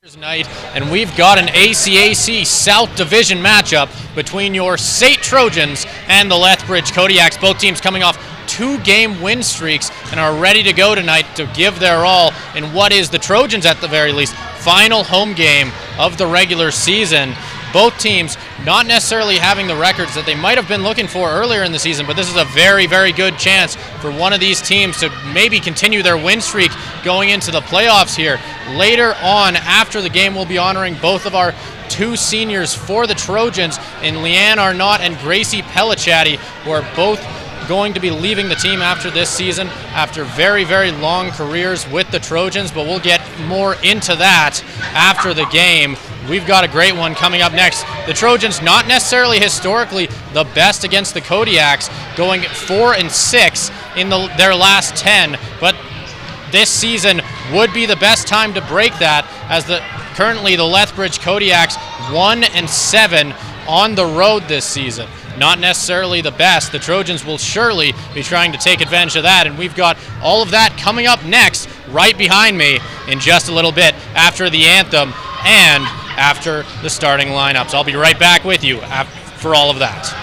Night, and we've got an ACAC South Division matchup between your SAIT Trojans and the Lethbridge Kodiaks. Both teams coming off 2-game win streaks and are ready to go tonight to give their all in what is the Trojans, at the very least, final home game of the regular season. Both teams not necessarily having the records that they might have been looking for earlier in the season, but this is a very, very good chance for one of these teams to maybe continue their win streak going into the playoffs here. Later on, after the game, we'll be honoring both of our two seniors for the Trojans in Leanne Arnott and Gracie Pellicciati, who are both going to be leaving the team after this season after very, very long careers with the Trojans, but we'll get more into that after the game. We've got a great one coming up next. The Trojans not necessarily historically the best against the Kodiaks, going 4-6 in their last 10, but this season would be the best time to break that, as currently the Lethbridge Kodiaks 1-7 on the road this season. Not necessarily the best. The Trojans will surely be trying to take advantage of that, and we've got all of that coming up next right behind me in just a little bit after the anthem and after the starting lineups. I'll be right back with you for all of that.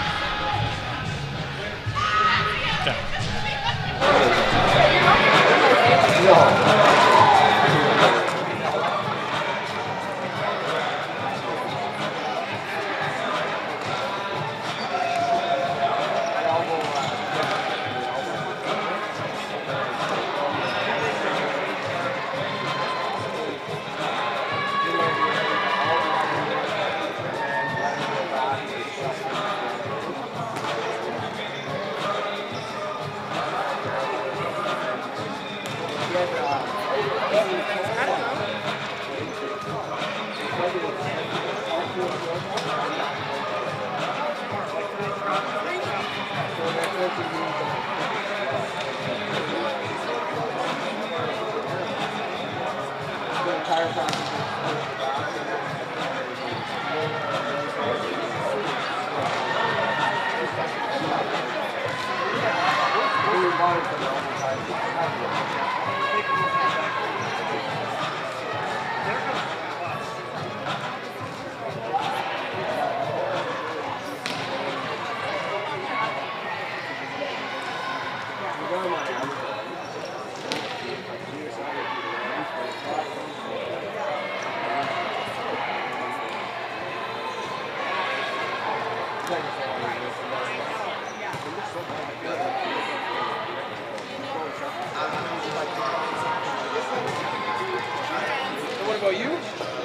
What about you?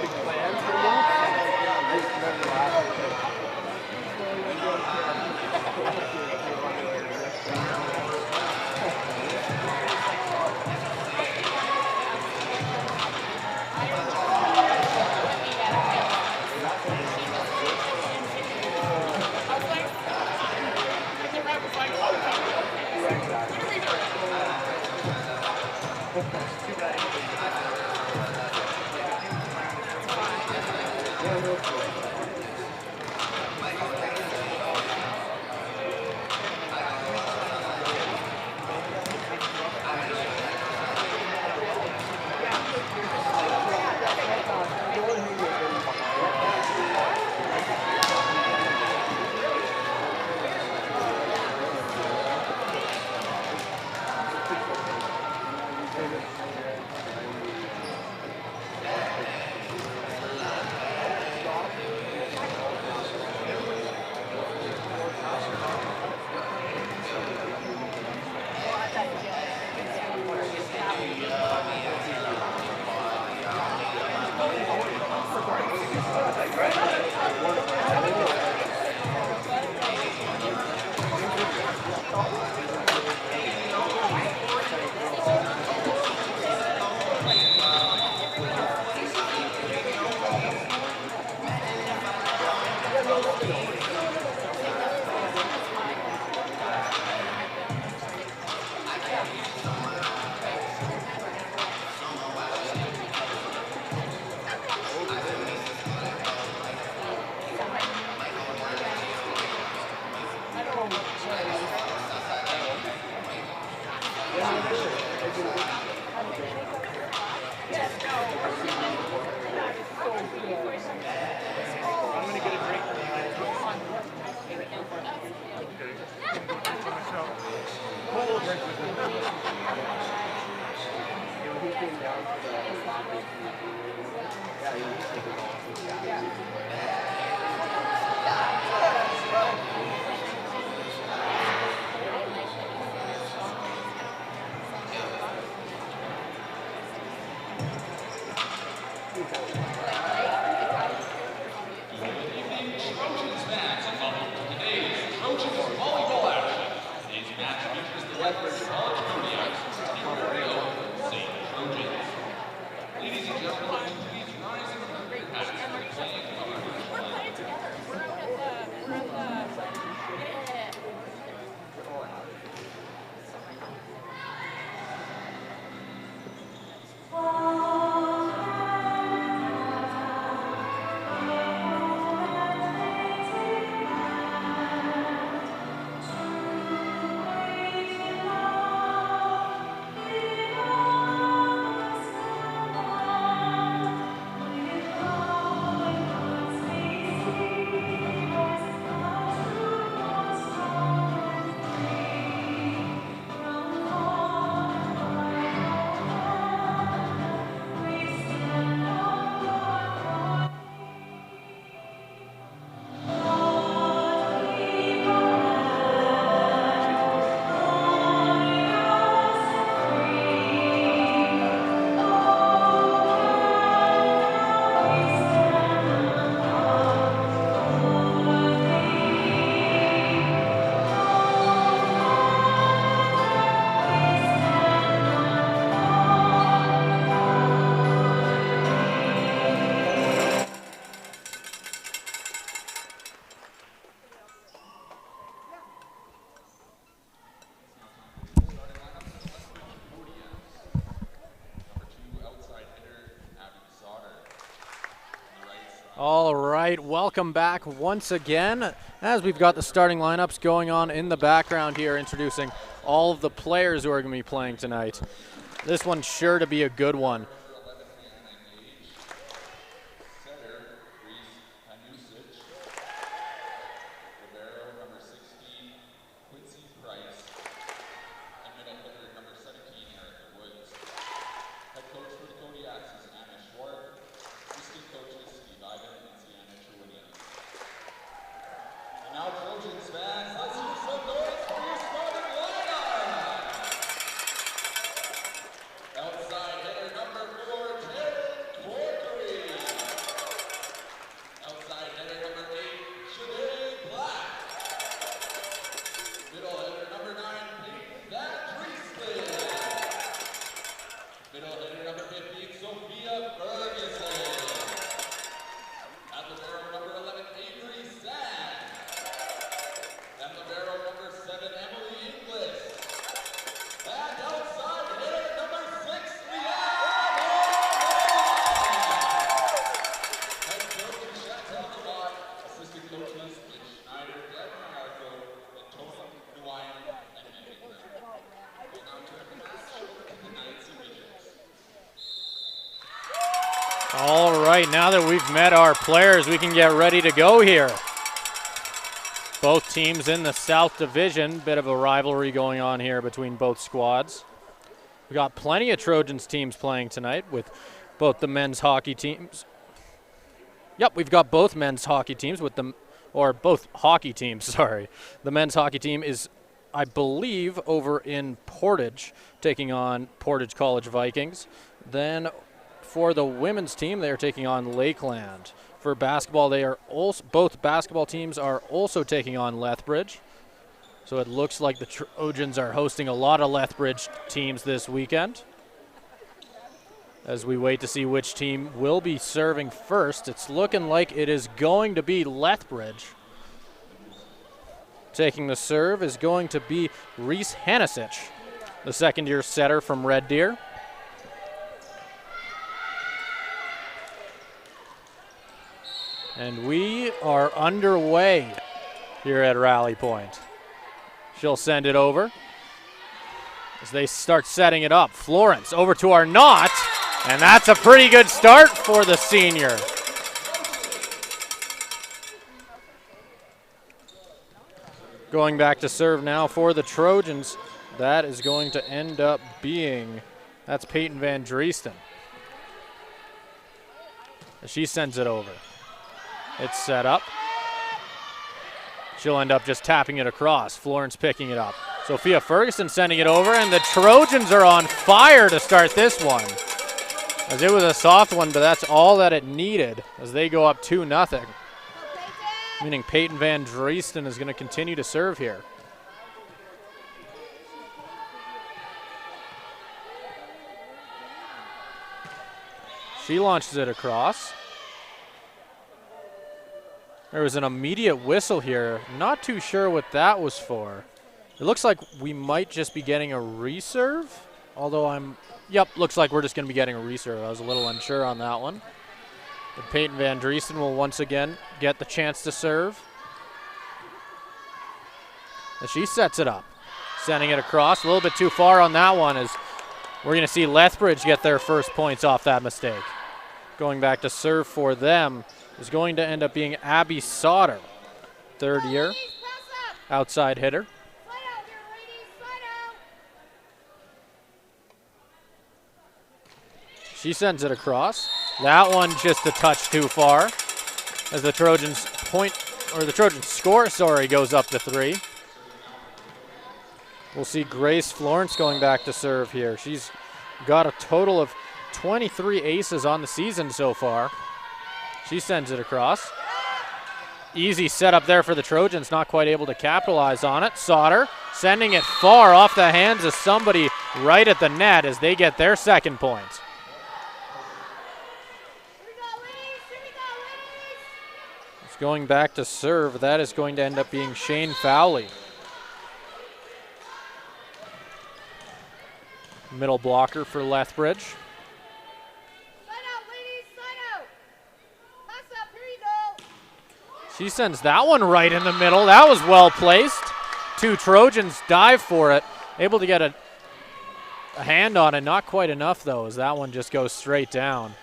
Big plans for the move? gonna get a drink. Trojans fans, and welcome to today's Trojans volleyball action. Today's match features the Lethbridge Kodiaks and the SAIT Trojans. Ladies and gentlemen, please rise and remember your hats for the playing of our All right, welcome back once again as we've got the starting lineups going on in the background here, introducing all of the players who are going to be playing tonight. This one's sure to be a good one. Now, Trojans fans, let's hear some noise for your starting lineup. Outside hitter number 4, Calgary. Outside hitter number 8, Shanae Black. Middle hitter number 9, Pointe, Middle hitter number 15, Sophia Ferguson. At the barrel number 11, Avery Sand. And the barrel number 7, Emily Inglis. And outside hitter number 6, Leanne. Head coach and Chantel Lamont, assistant coaches Mitch Schneider, Deb Marco, and Tony Nguyen and Megan Brown. We'll now turn the match over to the Knights and Regents. All right, now that we've met our players, we can get ready to go here. Both teams in the South Division, bit of a rivalry going on here between both squads. We got plenty of Trojans teams playing tonight with both the men's hockey teams. Yep, we've got both men's hockey teams with them, or both hockey teams, sorry. The men's hockey team is, I believe, over in Portage, taking on Portage College Vikings. Then for the women's team, they are taking on Lakeland. For basketball, they are also, both basketball teams are also taking on Lethbridge. So it looks like the Trojans are hosting a lot of Lethbridge teams this weekend. As we wait to see which team will be serving first, it's looking like it is going to be Lethbridge. Taking the serve is going to be Reese Hanisic, the second-year setter from Red Deer. And we are underway here at Rally Point. She'll send it over as they start setting it up. Florence over to Arnott, and that's a pretty good start for the senior. Going back to serve now for the Trojans. That is going to end up being, that's Peyton Van Dreesten. She sends it over. It's set up. She'll end up just tapping it across. Florence picking it up. Sophia Ferguson sending it over, and the Trojans are on fire to start this one. As it was a soft one, but that's all that it needed as they go up 2-0. Meaning Peyton Van Dreesten is going to continue to serve here. She launches it across. There was an immediate whistle here. Not too sure what that was for. It looks like we might just be getting a reserve, although yep, looks like we're just going to be getting a reserve. I was a little unsure on that one. But Peyton Van Dreesten will once again get the chance to serve. As she sets it up, sending it across. A little bit too far on that one, as we're going to see Lethbridge get their first points off that mistake. Going back to serve for them is going to end up being Abby Sauter, third year, outside hitter. She sends it across. That one just a touch too far as the Trojans score, goes up to 3. We'll see Grace Florence going back to serve here. She's got a total of 23 aces on the season so far. She sends it across. Easy setup there for the Trojans, not quite able to capitalize on it. Sauter sending it far off the hands of somebody right at the net as they get their second point. It's going back to serve. That is going to end up being Shane Fowley. Middle blocker for Lethbridge. She sends that one right in the middle. That was well placed. 2 Trojans dive for it. Able to get a hand on it. Not quite enough, though, as that one just goes straight down.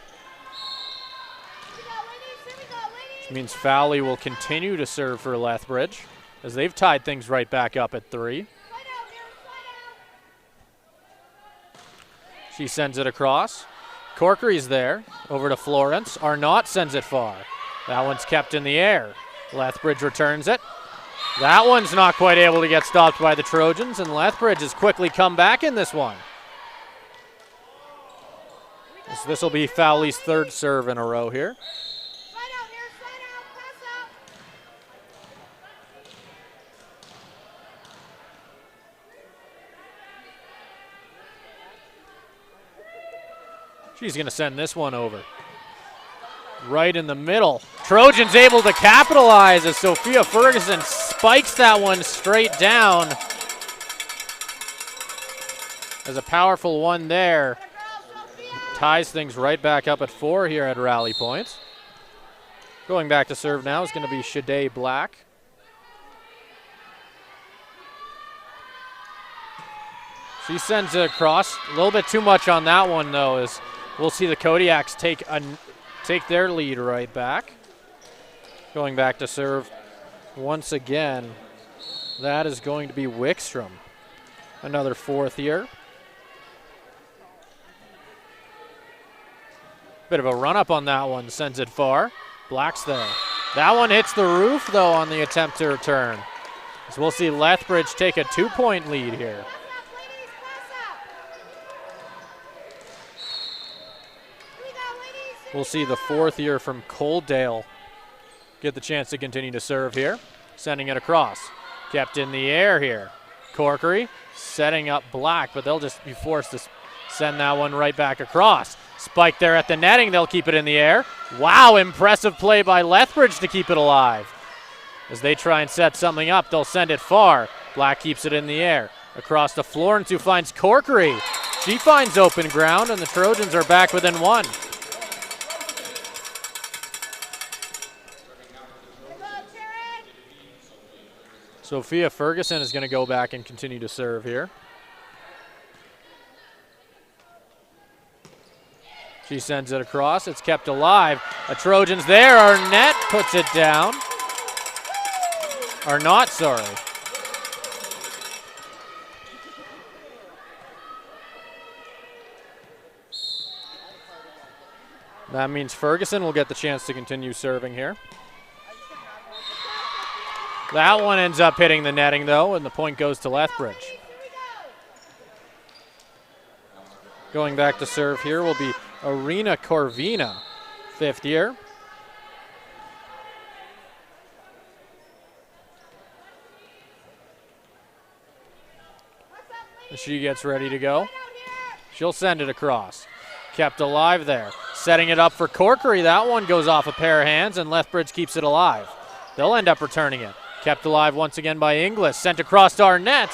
Which means Fowley will continue to serve for Lethbridge as they've tied things right back up at 3. She sends it across. Corkery's there. Over to Florence. Arnott sends it far. That one's kept in the air. Lethbridge returns it. That one's not quite able to get stopped by the Trojans, and Lethbridge has quickly come back in this one. This will be Fowley's 3rd serve in a row here. She's going to send this one over. Right in the middle. Trojans able to capitalize as Sophia Ferguson spikes that one straight down. As a powerful one there. Ties things right back up at 4 here at Rally Point. Going back to serve now is going to be Shade Black. She sends it across. A little bit too much on that one, though, as we'll see the Kodiaks take their lead right back. Going back to serve once again. That is going to be Wickstrom. Another 4th year. Bit of a run up on that one, sends it far. Black's there. That one hits the roof, though, on the attempt to return. So we'll see Lethbridge take a 2-point lead here. We'll see the 4th year from Coaldale get the chance to continue to serve here. Sending it across. Kept in the air here. Corkery setting up Black, but they'll just be forced to send that one right back across. Spike there at the netting. They'll keep it in the air. Wow, impressive play by Lethbridge to keep it alive. As they try and set something up, they'll send it far. Black keeps it in the air. Across to Florence, who finds Corkery. She finds open ground, and the Trojans are back within 1. Sophia Ferguson is going to go back and continue to serve here. She sends it across. It's kept alive. The Trojans there. Arnett puts it down. Or not, sorry. That means Ferguson will get the chance to continue serving here. That one ends up hitting the netting, though, and the point goes to Lethbridge. Going back to serve here will be Arena Corvina, 5th year. She gets ready to go. She'll send it across. Kept alive there. Setting it up for Corkery. That one goes off a pair of hands, and Lethbridge keeps it alive. They'll end up returning it. Kept alive once again by Inglis. Sent across to our net.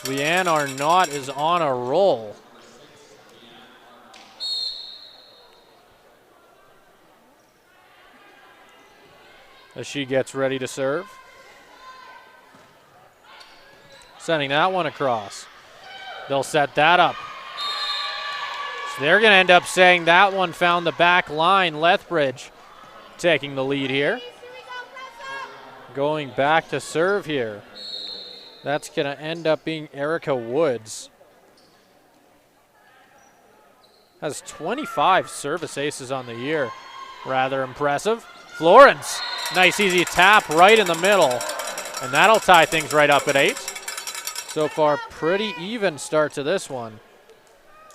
Leanne Arnott is on a roll. As she gets ready to serve. Sending that one across. They'll set that up. So they're going to end up saying that one found the back line. Lethbridge taking the lead here. Going back to serve here. That's going to end up being Erica Woods. Has 25 service aces on the year. Rather impressive. Florence, nice easy tap right in the middle. And that'll tie things right up at 8. So far, pretty even start to this one.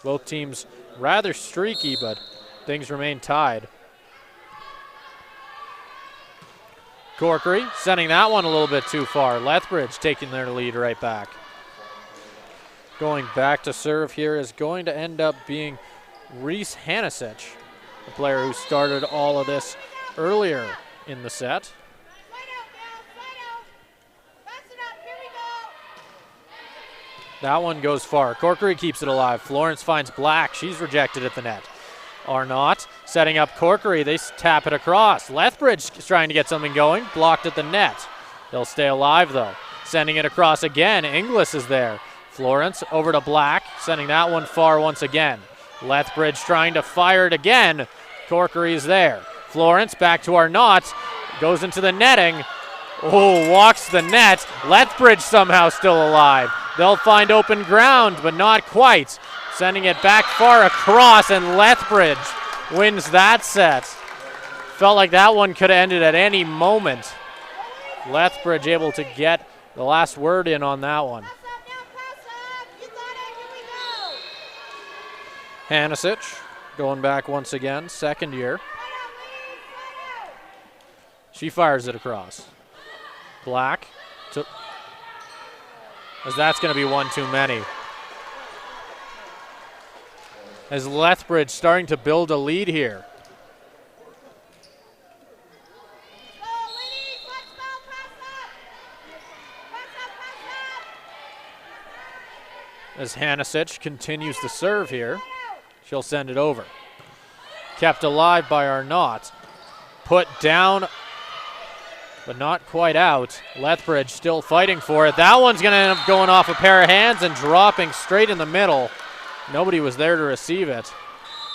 Both teams rather streaky, but things remain tied. Corkery sending that one a little bit too far. Lethbridge taking their lead right back. Going back to serve here is going to end up being Reese Hanasich, the player who started all of this earlier in the set. That one goes far. Corkery keeps it alive. Florence finds Black. She's rejected at the net. Arnott setting up Corkery. They tap it across. Lethbridge is trying to get something going. Blocked at the net. They'll stay alive, though. Sending it across again. Inglis is there. Florence over to Black. Sending that one far once again. Lethbridge trying to fire it again. Corkery is there. Florence back to Arnott. Goes into the netting. Oh, walks the net. Lethbridge somehow still alive. They'll find open ground, but not quite. Sending it back far across, and Lethbridge wins that set. Felt like that one could have ended at any moment. Lethbridge able to get the last word in on that one. Hanasich going back once again, 2nd year. She fires it across. Black, as that's going to be one too many. As Lethbridge starting to build a lead here. As Hanasich continues to serve here, she'll send it over. Kept alive by Arnott. Put down, but not quite out. Lethbridge still fighting for it. That one's going to end up going off a pair of hands and dropping straight in the middle. Nobody was there to receive it.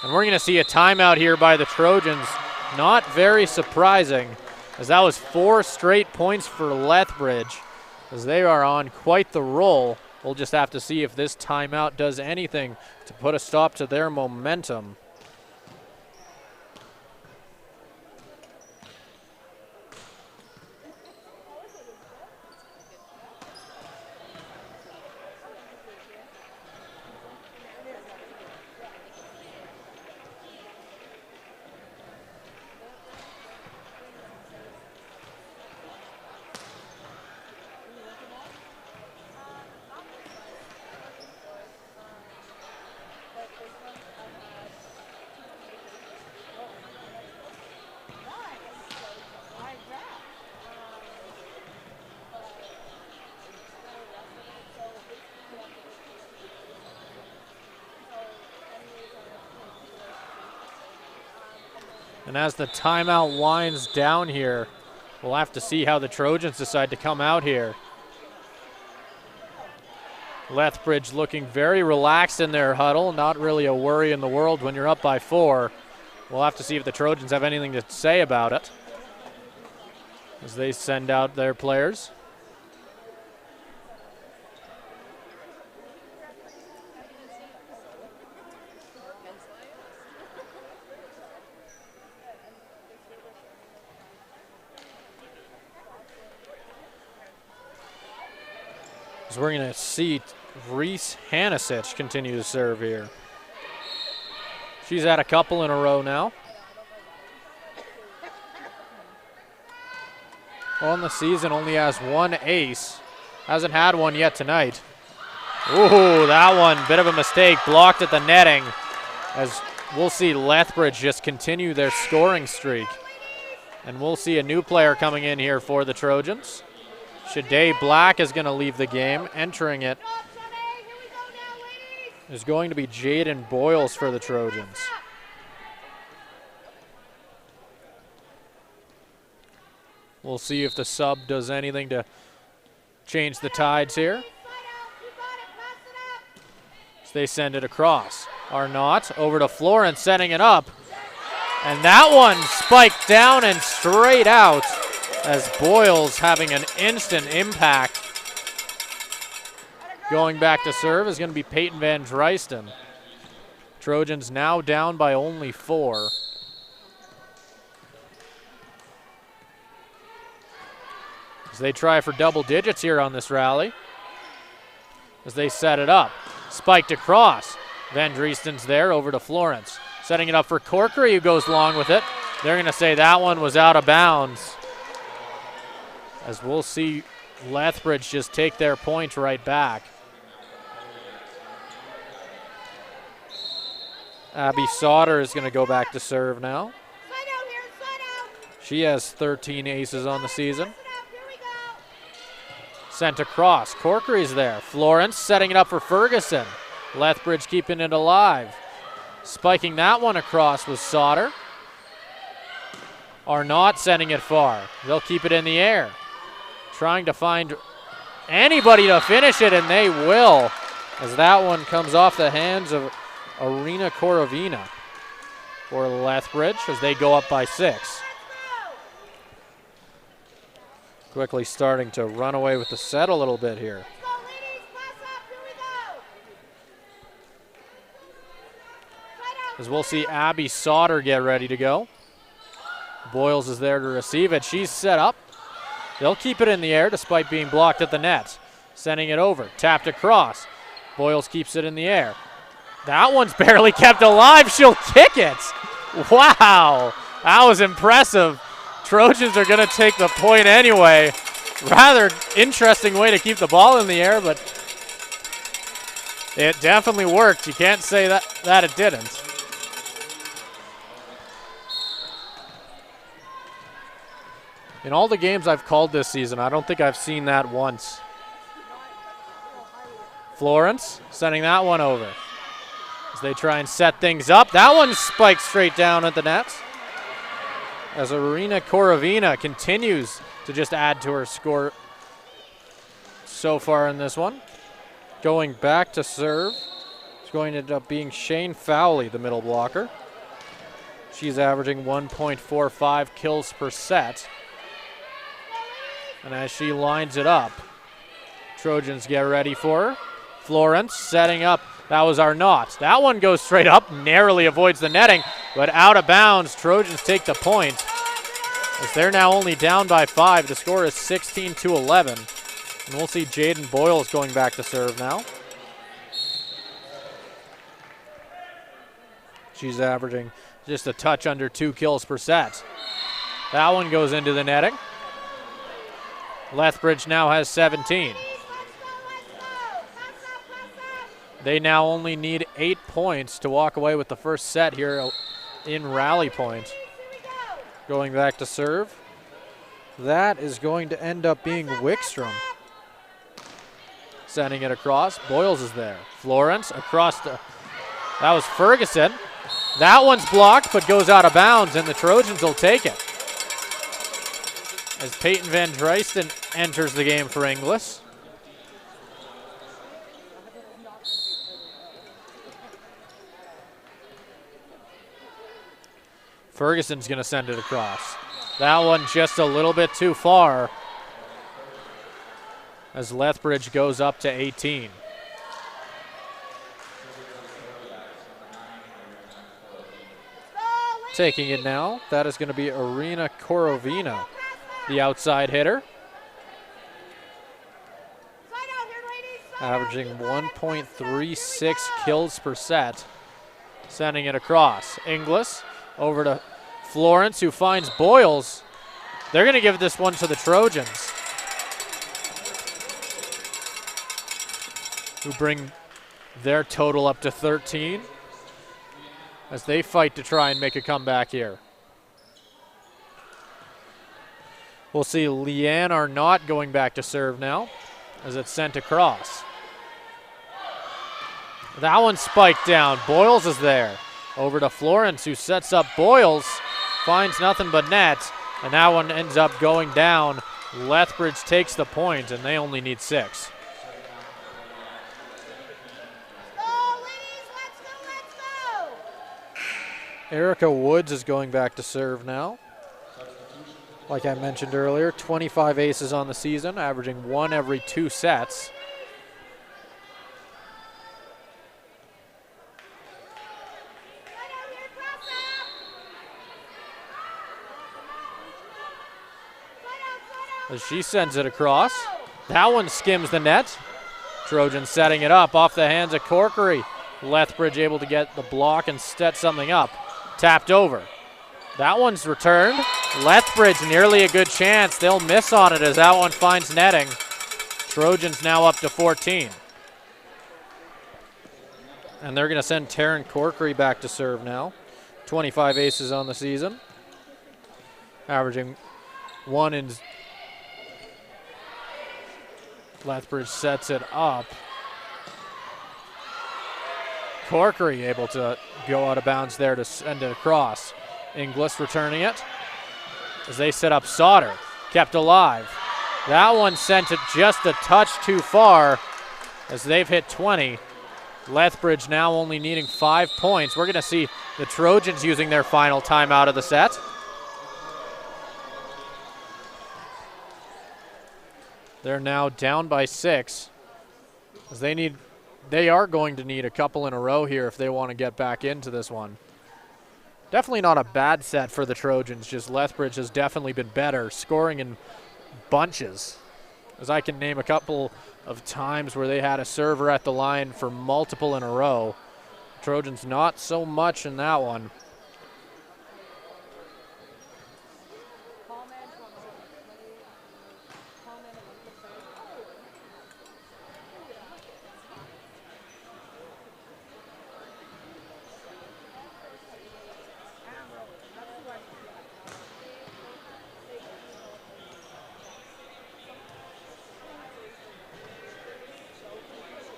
And we're going to see a timeout here by the Trojans. Not very surprising, as that was 4 straight points for Lethbridge, as they are on quite the roll. We'll just have to see if this timeout does anything to put a stop to their momentum. And as the timeout winds down here, we'll have to see how the Trojans decide to come out here. Lethbridge looking very relaxed in their huddle, not really a worry in the world when you're up by 4. We'll have to see if the Trojans have anything to say about it as they send out their players. As we're going to see Reese Hanisic continue to serve here. She's had a couple in a row now. On the season, only has one ace. Hasn't had one yet tonight. Ooh, that one, bit of a mistake, blocked at the netting. As we'll see Lethbridge just continue their scoring streak. And we'll see a new player coming in here for the Trojans. Shade Black is going to leave the game. Entering it is going to be Jaden Boyles for the Trojans. We'll see if the sub does anything to change the tides here. So they send it across. Arnott over to Florence, setting it up. And that one spiked down and straight out as Boyles having an instant impact. Going back to serve is going to be Peyton Van Dreisten. Trojans now down by only 4. As they try for double digits here on this rally. As they set it up. Spiked across. Van Driesten's there over to Florence. Setting it up for Corkery, who goes long with it. They're going to say that one was out of bounds. As we'll see Lethbridge just take their point right back. Abby Sauter is going to go back to serve now. She has 13 aces on the season. Sent across. Corkery's there. Florence setting it up for Ferguson. Lethbridge keeping it alive. Spiking that one across was Sauter. Arnott sending it far. They'll keep it in the air. Trying to find anybody to finish it, and they will. As that one comes off the hands of Arena Korovina for Lethbridge as they go up by 6. Quickly starting to run away with the set a little bit here. As we'll see Abby Sauter get ready to go. Boyles is there to receive it. She's set up. They'll keep it in the air despite being blocked at the net. Sending it over. Tapped across. Boyles keeps it in the air. That one's barely kept alive. She'll kick it. Wow. That was impressive. Trojans are going to take the point anyway. Rather interesting way to keep the ball in the air, but it definitely worked. You can't say that it didn't. In all the games I've called this season, I don't think I've seen that once. Florence sending that one over. As they try and set things up. That one spiked straight down at the net. As Arena Korovina continues to just add to her score so far in this one. Going back to serve. It's going to end up being Shane Fowley, the middle blocker. She's averaging 1.45 kills per set. And as she lines it up, Trojans get ready for her. Florence setting up. That was Arnott. That one goes straight up, narrowly avoids the netting, but out of bounds. Trojans take the point. As they're now only down by 5. The score is 16-11. And we'll see Jaden Boyles going back to serve now. She's averaging just a touch under 2 kills per set. That one goes into the netting. Lethbridge now has 17. They now only need 8 points to walk away with the first set here in Rally Point. Going back to serve. That is going to end up being Wickstrom. Sending it across. Boyles is there. Florence across the... That was Ferguson. That one's blocked but goes out of bounds, and the Trojans will take it. As Peyton Van Dreisten enters the game for Inglis. Ferguson's going to send it across. That one just a little bit too far as Lethbridge goes up to 18. Taking it now, that is going to be Arena Korovina, the outside hitter. averaging 1.36 kills per set. Sending it across. Inglis over to Florence, who finds Boyles. They're going to give this one to the Trojans, who bring their total up to 13 as they fight to try and make a comeback here. We'll see Leanne Arnott going back to serve now as it's sent across. That one spiked down. Boyles is there. Over to Florence, who sets up Boyles, finds nothing but net, and that one ends up going down. Lethbridge takes the point, and they only need 6. Erica Woods is going back to serve now. Like I mentioned earlier, 25 aces on the season, averaging 1 every 2 sets. As she sends it across. That one skims the net. Trojans setting it up off the hands of Corkery. Lethbridge able to get the block and set something up. Tapped over. That one's returned. Lethbridge nearly a good chance. They'll miss on it as that one finds netting. Trojans now up to 14. And they're going to send Taryn Corkery back to serve now. 25 aces on the season. Averaging 1 in. Lethbridge sets it up. Corkery able to go out of bounds there to send it across. Inglis returning it as they set up Sauter. Kept alive. That one sent it just a touch too far as they've hit 20. Lethbridge now only needing 5 points. We're going to see the Trojans using their final timeout of the set. They're now down by 6 as they are going to need a couple in a row here if they want to get back into this one. Definitely not a bad set for the Trojans, just Lethbridge has definitely been better, scoring in bunches. As I can name a couple of times where they had a server at the line for multiple in a row. Trojans not so much in that one.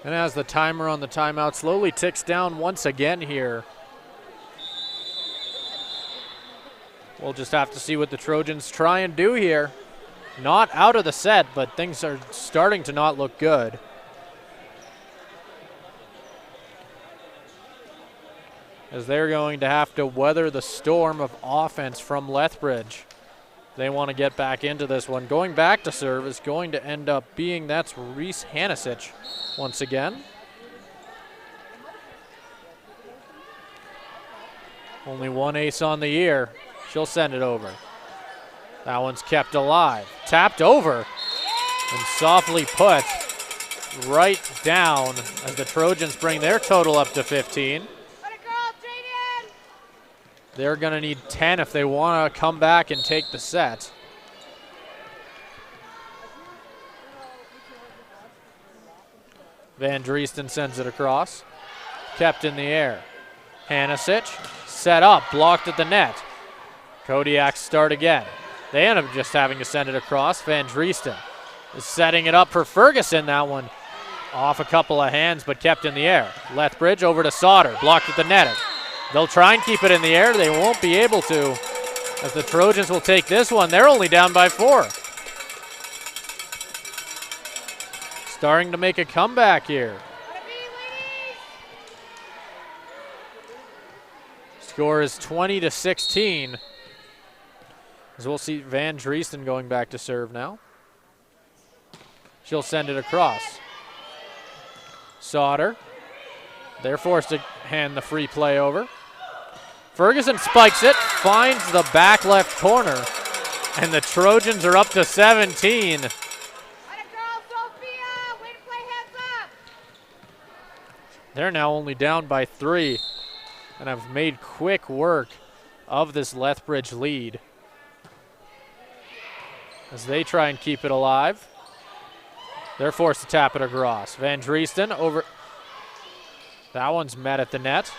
And as the timer on the timeout slowly ticks down once again here, we'll just have to see what the Trojans try and do here. Not out of the set, but things are starting to not look good. As they're going to have to weather the storm of offense from Lethbridge. They want to get back into this one. Going back to serve is going to end up being, that's Reese Hanisic once again. Only 1 ace on the year. She'll send it over. That one's kept alive. Tapped over and softly put right down as the Trojans bring their total up to 15. They're going to need 10 if they want to come back and take the set. Van Dreesten sends it across. Kept in the air. Hanisic set up, blocked at the net. Kodiaks start again. They end up just having to send it across. Van Dreesten is setting it up for Ferguson. That one off a couple of hands, but kept in the air. Lethbridge over to Sauter, blocked at the netting. They'll try and keep it in the air. They won't be able to, as the Trojans will take this one. They're only down by 4. Starting to make a comeback here. Score is 20-16. As we'll see Van Dreesten going back to serve now. She'll send it across. Sauter. They're forced to hand the free play over. Ferguson spikes it, finds the back left corner, and the Trojans are up to 17. They're now only down by 3 and have made quick work of this Lethbridge lead as they try and keep it alive. They're forced to tap it across. Van Driesten over. That one's met at the net.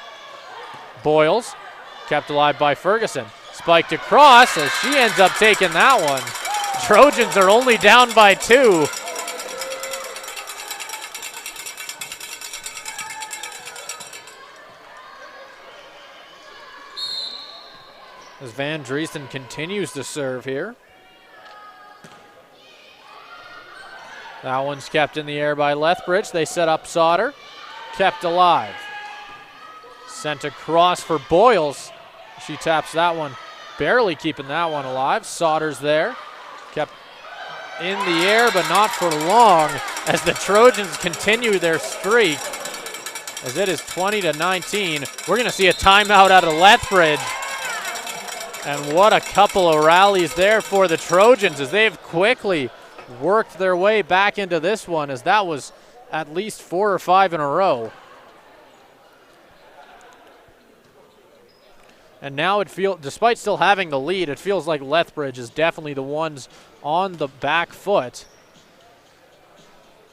Boyles kept alive by Ferguson. Spiked across as she ends up taking that one. Trojans are only down by 2. As Van Driesten continues to serve here. That one's kept in the air by Lethbridge. They set up Sauter. Kept alive. Sent across for Boyles. She taps that one. Barely keeping that one alive. Sauter's there. Kept in the air, but not for long as the Trojans continue their streak. As it is 20-19. We're going to see a timeout out of Lethbridge. And what a couple of rallies there for the Trojans as they've quickly worked their way back into this one, as that was at least 4 or 5 in a row. And now it feels, despite still having the lead, it feels like Lethbridge is definitely the ones on the back foot.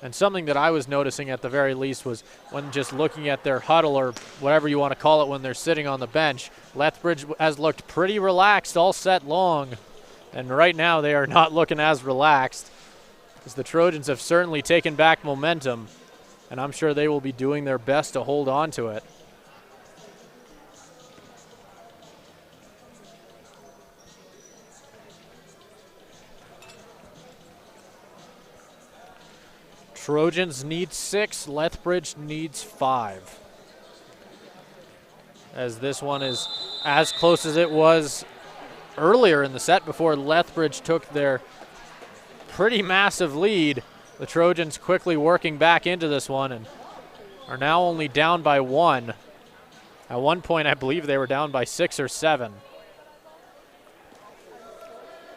And something that I was noticing at the very least was when just looking at their huddle, or whatever you want to call it, when they're sitting on the bench, Lethbridge has looked pretty relaxed all set long. And right now they are not looking as relaxed, as the Trojans have certainly taken back momentum, and I'm sure they will be doing their best to hold on to it. Trojans need 6, Lethbridge needs 5. As this one is as close as it was earlier in the set before Lethbridge took their pretty massive lead. The Trojans quickly working back into this one and are now only down by 1. At one point, I believe they were down by 6 or 7.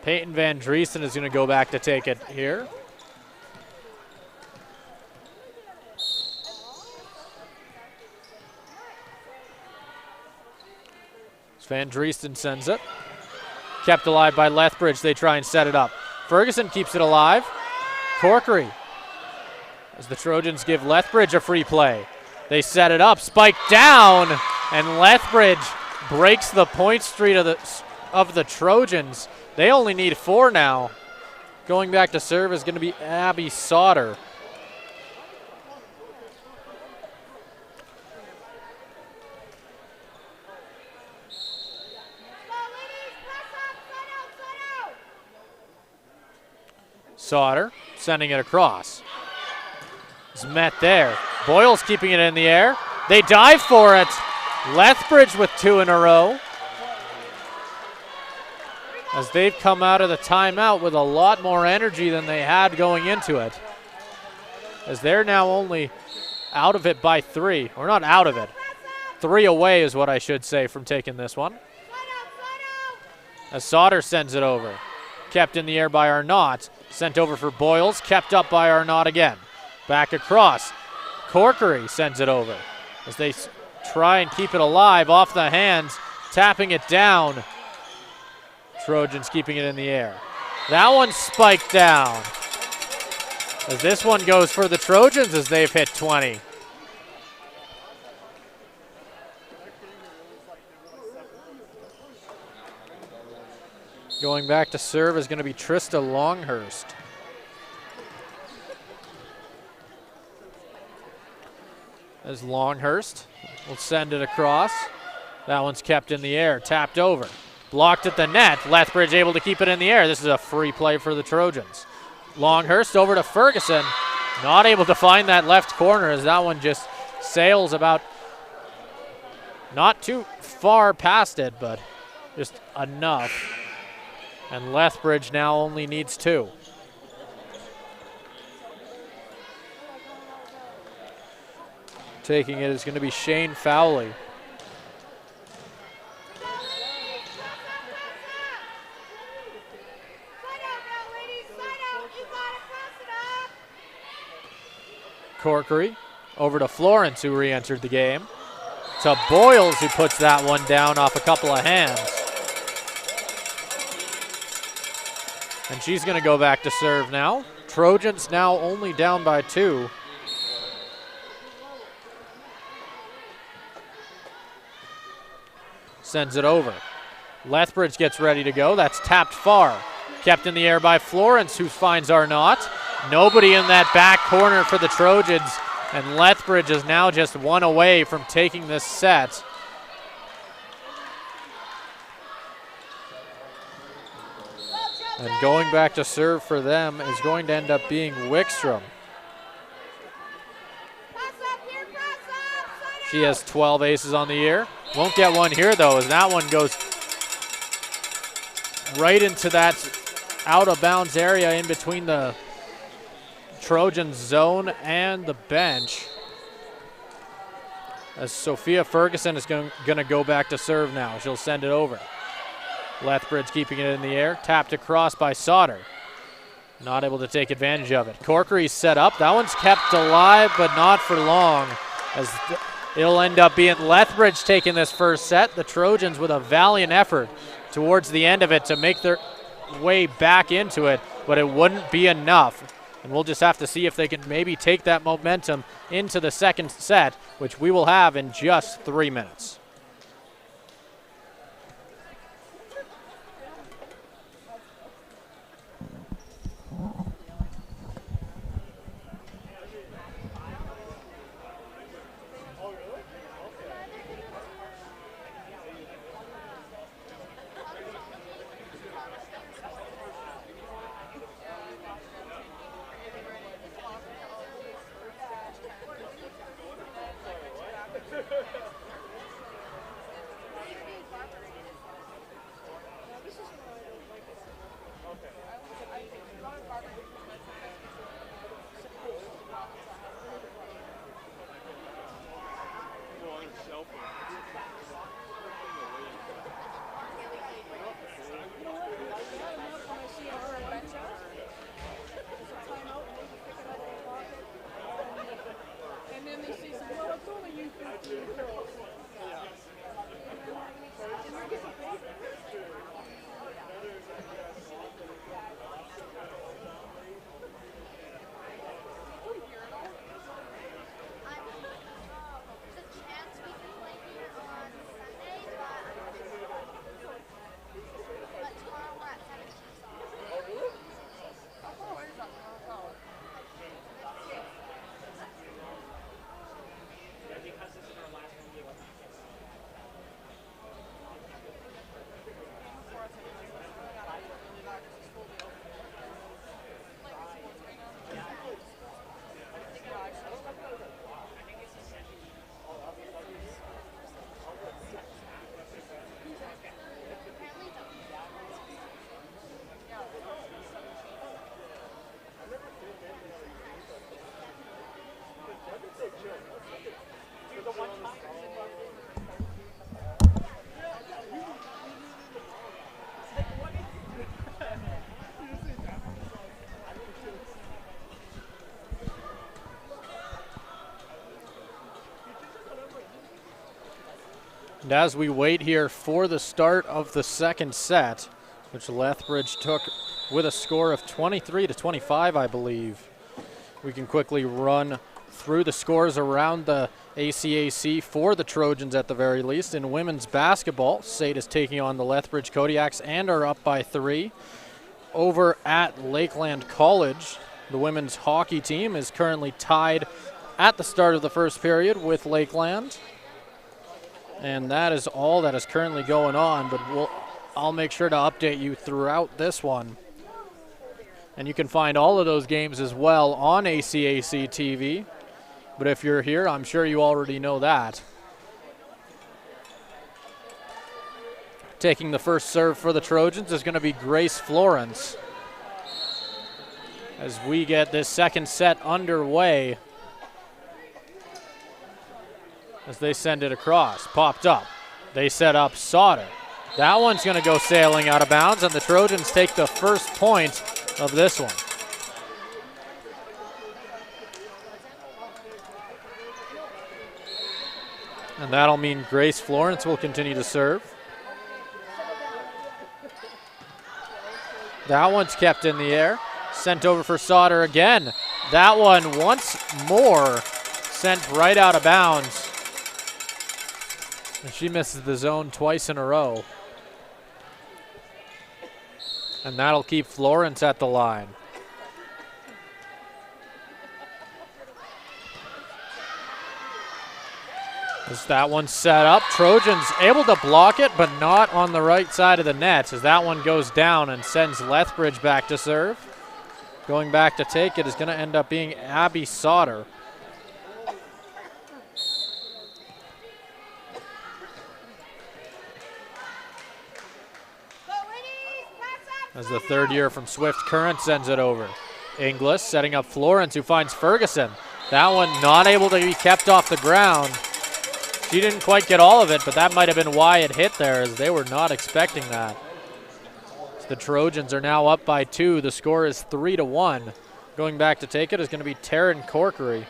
Peyton Van Driesten is going to go back to take it here. Van Driesten sends it. Kept alive by Lethbridge. They try and set it up. Ferguson keeps it alive. Corkery. As the Trojans give Lethbridge a free play. They set it up. Spike down. And Lethbridge breaks the point streak of the Trojans. They only need 4 now. Going back to serve is going to be Abby Sauter. Sauter sending it across. It's met there. Boyle's keeping it in the air. They dive for it. Lethbridge with 2 in a row. As they've come out of the timeout with a lot more energy than they had going into it. As they're now only out of it by 3. Or not out of it. 3 away is what I should say from taking this one. As Sauter sends it over. Kept in the air by Arnott. Sent over for Boyles. Kept up by Arnott again. Back across. Corkery sends it over. As they try and keep it alive off the hands. Tapping it down. Trojans keeping it in the air. That one's spiked down. As this one goes for the Trojans as they've hit 20. Going back to serve is going to be Trista Longhurst. As Longhurst will send it across. That one's kept in the air, tapped over. Blocked at the net. Lethbridge able to keep it in the air. This is a free play for the Trojans. Longhurst over to Ferguson. Not able to find that left corner as that one just sails about not too far past it, but just enough. And Lethbridge now only needs 2. Taking it is going to be Shane Fowley. Corkery Over to Florence, who re-entered the game. To Boyles, who puts that one down off a couple of hands. And she's going to go back to serve now. Trojans now only down by 2. Sends it over. Lethbridge gets ready to go. That's tapped far. Kept in the air by Florence, who finds Arnott. Nobody in that back corner for the Trojans. And Lethbridge is now just 1 away from taking this set. And going back to serve for them is going to end up being Wickstrom. She has 12 aces on the year. Won't get one here, though, as that one goes right into that out-of-bounds area in between the Trojan zone and the bench. As Sophia Ferguson is going to go back to serve now. She'll send it over. Lethbridge keeping it in the air. Tapped across by Sauter. Not able to take advantage of it. Corkery's set up. That one's kept alive, but not for long, as it'll end up being Lethbridge taking this first set. The Trojans with a valiant effort towards the end of it to make their way back into it, but it wouldn't be enough. And we'll just have to see if they can maybe take that momentum into the second set, which we will have in just 3 minutes. And as we wait here for the start of the second set, which Lethbridge took with a score of 23-25, I believe, we can quickly run through the scores around the ACAC for the Trojans at the very least. In women's basketball, SAIT is taking on the Lethbridge Kodiaks and are up by 3. Over at Lakeland College, the women's hockey team is currently tied at the start of the first period with Lakeland. And that is all that is currently going on, but I'll make sure to update you throughout this one. And you can find all of those games as well on ACAC TV. But if you're here, I'm sure you already know that. Taking the first serve for the Trojans is going to be Grace Florence. As we get this second set underway. As they send it across, popped up. They set up Sauter. That one's going to go sailing out of bounds, and the Trojans take the first point of this one. And that'll mean Grace Florence will continue to serve. That one's kept in the air. Sent over for Sauter again. That one once more sent right out of bounds. And she misses the zone twice in a row. And that'll keep Florence at the line. As that one set up, Trojans able to block it, but not on the right side of the net as that one goes down and sends Lethbridge back to serve. Going back to take it is going to end up being Abby Sauter. As the third year from Swift Current sends it over. Inglis setting up Florence, who finds Ferguson. That one not able to be kept off the ground. She didn't quite get all of it, but that might have been why it hit there, as they were not expecting that. So the Trojans are now up by 2. The score is 3-1. Going back to take it is going to be Taryn Corkery.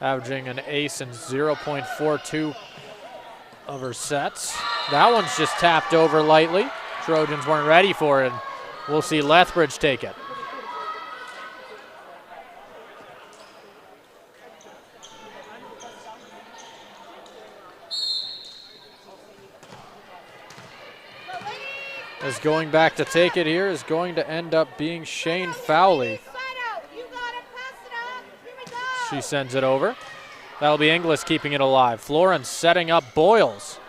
Averaging an ace and 0.42 of her sets. That one's just tapped over lightly. Trojans weren't ready for it. We'll see Lethbridge take it. As going back to take it here is going to end up being Shane Fowley. She sends it over. That'll be Inglis keeping it alive. Florence setting up Boyles.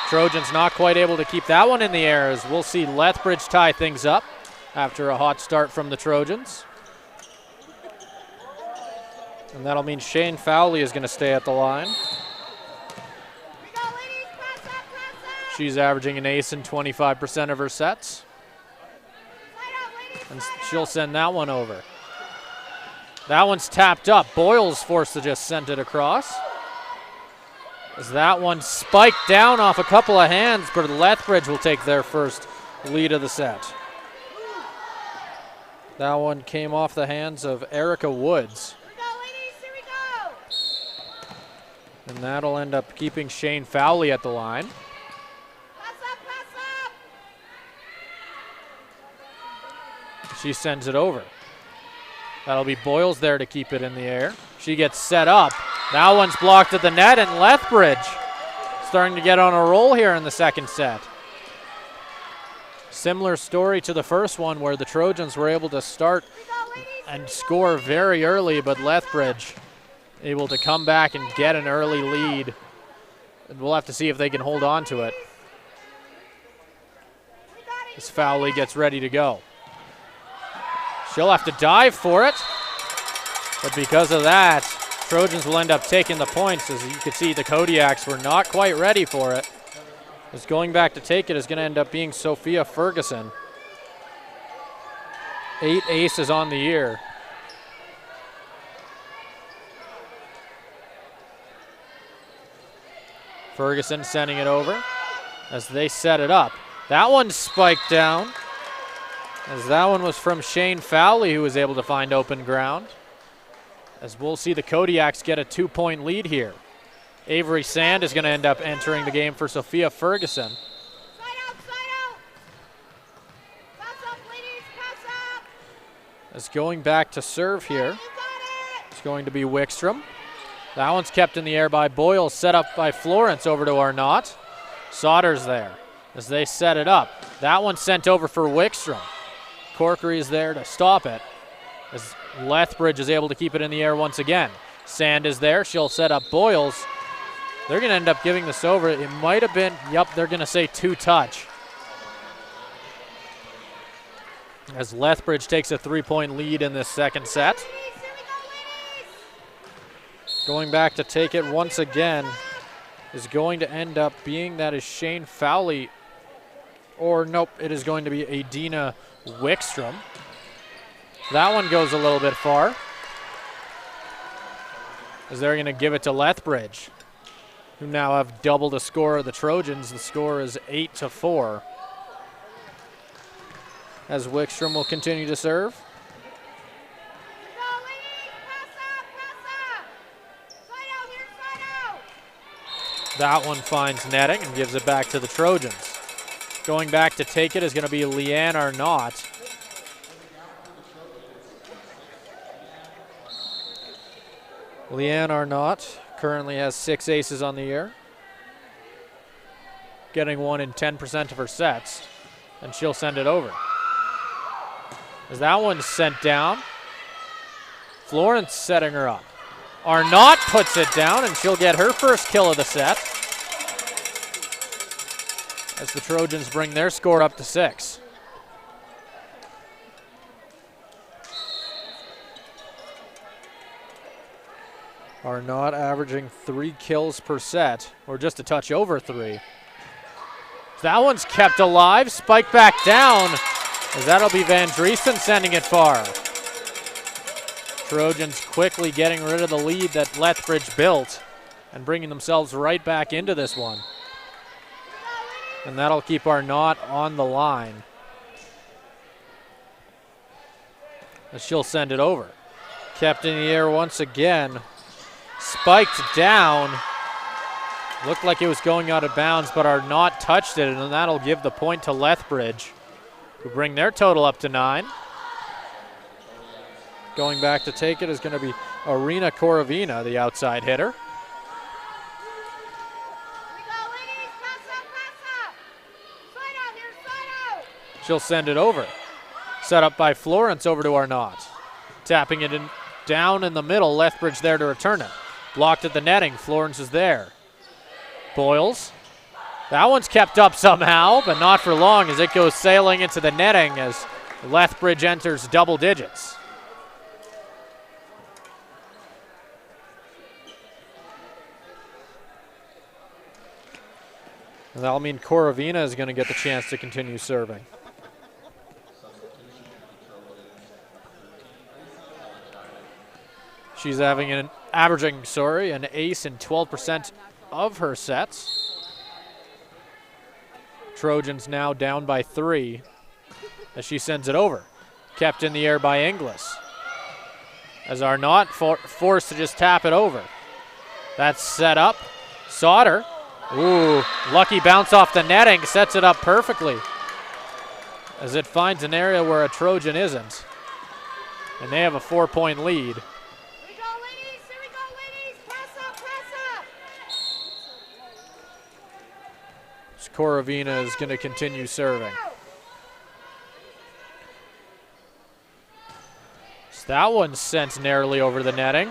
Trojans not quite able to keep that one in the air, as we'll see Lethbridge tie things up after a hot start from the Trojans. And that'll mean Shane Fowley is going to stay at the line. She's averaging an ace in 25% of her sets. And she'll send that one over. That one's tapped up. Boyles forced to just send it across. As that one spiked down off a couple of hands, but Lethbridge will take their first lead of the set. That one came off the hands of Erica Woods. And that'll end up keeping Shane Fowley at the line. She sends it over. That'll be Boyles there to keep it in the air. She gets set up. That one's blocked at the net, and Lethbridge starting to get on a roll here in the second set. Similar story to the first one, where the Trojans were able to start and score very early, but Lethbridge able to come back and get an early lead. And we'll have to see if they can hold on to it as Fowley gets ready to go. She'll have to dive for it, but because of that, Trojans will end up taking the points. As you can see, the Kodiaks were not quite ready for it. As going back to take it is going to end up being Sophia Ferguson. 8 aces on the year. Ferguson sending it over as they set it up. That one spiked down, as that one was from Shane Fowley, who was able to find open ground. As we'll see the Kodiaks get a 2-point lead here. Avery Sand is going to end up entering the game for Sophia Ferguson. As going back to serve here, it's going to be Wickstrom. That one's kept in the air by Boyle, set up by Florence over to Arnott. Sauter's there as they set it up. That one's sent over for Wickstrom. Corkery is there to stop it, as Lethbridge is able to keep it in the air once again. Sand is there. She'll set up Boyles. They're going to end up giving this over. It might have been, yep, they're going to say 2-touch. As Lethbridge takes a 3-point lead in this second set. Going back to take it once again is going to end up being that is Shane Fowley. Or nope, it is going to be Adina Wickstrom. That one goes a little bit far, as they're going to give it to Lethbridge, who now have double the score of the Trojans. The score is 8-4. As Wickstrom will continue to serve. That one finds netting and gives it back to the Trojans. Going back to take it is going to be Leanne Arnott. Leanne Arnott currently has 6 aces on the year, getting one in 10% of her sets, and she'll send it over. As that one's sent down, Florence setting her up. Arnott puts it down, and she'll get her first kill of the set, as the Trojans bring their score up to 6. Arnott averaging 3 kills per set, or just a touch over 3. That one's kept alive, spiked back down, as that'll be Van Driesen sending it far. Trojans quickly getting rid of the lead that Lethbridge built and bringing themselves right back into this one. And that'll keep Arnott on the line, as she'll send it over. Kept in the air once again. Spiked down. Looked like it was going out of bounds, but Arnott touched it, and that'll give the point to Lethbridge, who bring their total up to 9. Going back to take it is going to be Arena Korovina, the outside hitter. She'll send it over. Set up by Florence over to Arnott. Tapping it in down in the middle. Lethbridge there to return it. Blocked at the netting. Florence is there. Boyles. That one's kept up somehow, but not for long as it goes sailing into the netting as Lethbridge enters double digits. And that'll mean Korovina is going to get the chance to continue serving. She's averaging an ace in 12% of her sets. Trojans now down by 3 as she sends it over. Kept in the air by Inglis, as Arnott forced to just tap it over. That's set up. Sauter. Ooh, lucky bounce off the netting. Sets it up perfectly, as it finds an area where a Trojan isn't. And they have a 4-point lead. Korovina is going to continue serving. So that one's sent narrowly over the netting,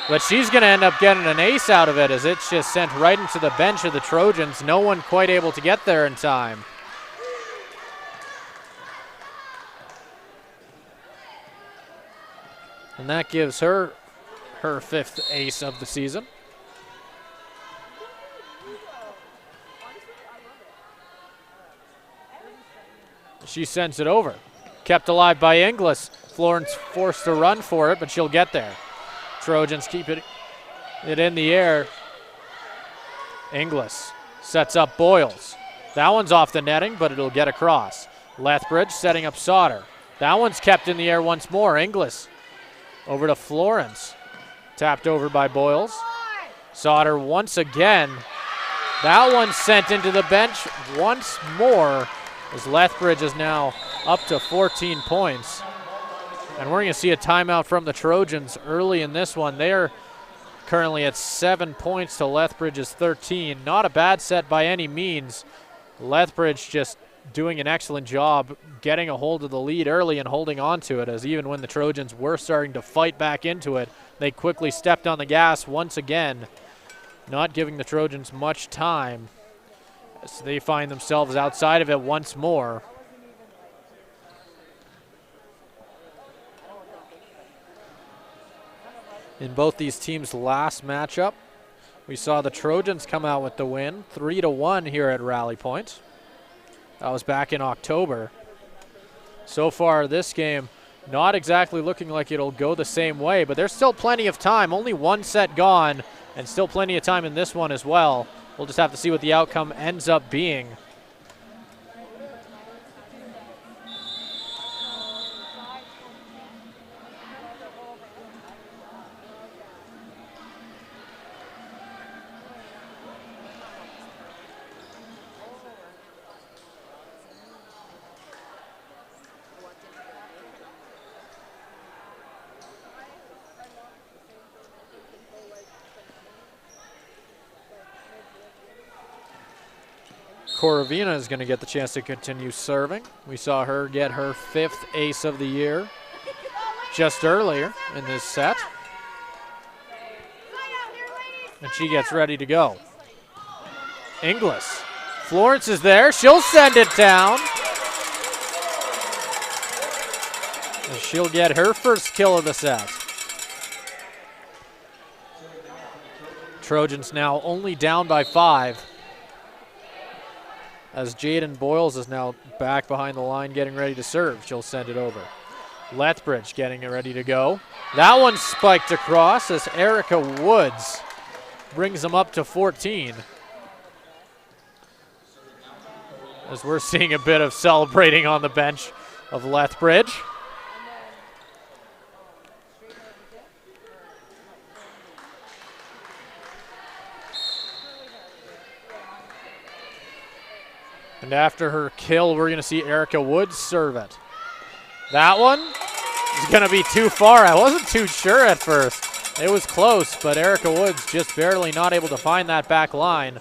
but she's going to end up getting an ace out of it, as it's just sent right into the bench of the Trojans. No one quite able to get there in time. And that gives her her 5th ace of the season. She sends it over. Kept alive by Inglis. Florence forced to run for it, but she'll get there. Trojans keep it in the air. Inglis sets up Boyles. That one's off the netting, but it'll get across. Lethbridge setting up Sauter. That one's kept in the air once more. Inglis over to Florence. Tapped over by Boyles. Sauter once again. That one's sent into the bench once more, as Lethbridge is now up to 14 points. And we're going to see a timeout from the Trojans early in this one. They're currently at 7 points to Lethbridge's 13. Not a bad set by any means. Lethbridge just doing an excellent job getting a hold of the lead early and holding on to it, as even when the Trojans were starting to fight back into it, they quickly stepped on the gas once again, not giving the Trojans much time. So they find themselves outside of it once more. In both these teams' last matchup, we saw the Trojans come out with the win, 3-1 here at Rally Point. That was back in October. So far this game, not exactly looking like it'll go the same way, but there's still plenty of time. Only one set gone, and still plenty of time in this one as well. We'll just have to see what the outcome ends up being. Korovina is going to get the chance to continue serving. We saw her get her 5th ace of the year just earlier in this set. And she gets ready to go. Inglis. Florence is there. She'll send it down. And she'll get her first kill of the set. Trojans now only down by 5. As Jaden Boyles is now back behind the line getting ready to serve. She'll send it over. Lethbridge getting it ready to go. That one spiked across as Erica Woods brings them up to 14. As we're seeing a bit of celebrating on the bench of Lethbridge. And after her kill, we're going to see Erica Woods serve it. That one is going to be too far. I wasn't too sure at first. It was close, but Erica Woods just barely not able to find that back line.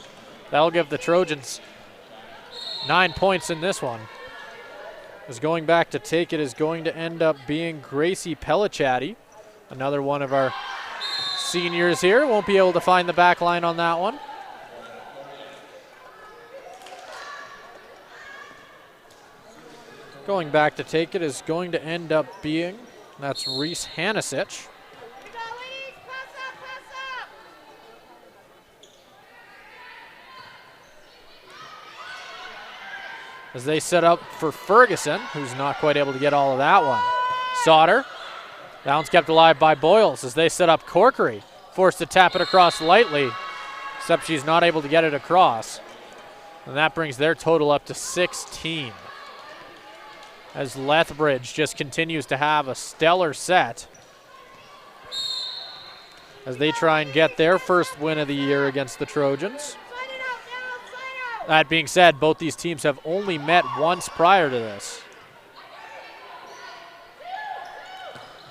That'll give the Trojans 9 points in this one. As going back to take it is going to end up being Gracie Pellicciati, another one of our seniors here. Won't be able to find the back line on that one. Going back to take it is going to end up being, that's Reese Hanisic. As they set up for Ferguson, who's not quite able to get all of that one. Sauter, that one's kept alive by Boyles as they set up Corkery. Forced to tap it across lightly, except she's not able to get it across. And that brings their total up to 16. As Lethbridge just continues to have a stellar set as they try and get their first win of the year against the Trojans. That being said, both these teams have only met once prior to this.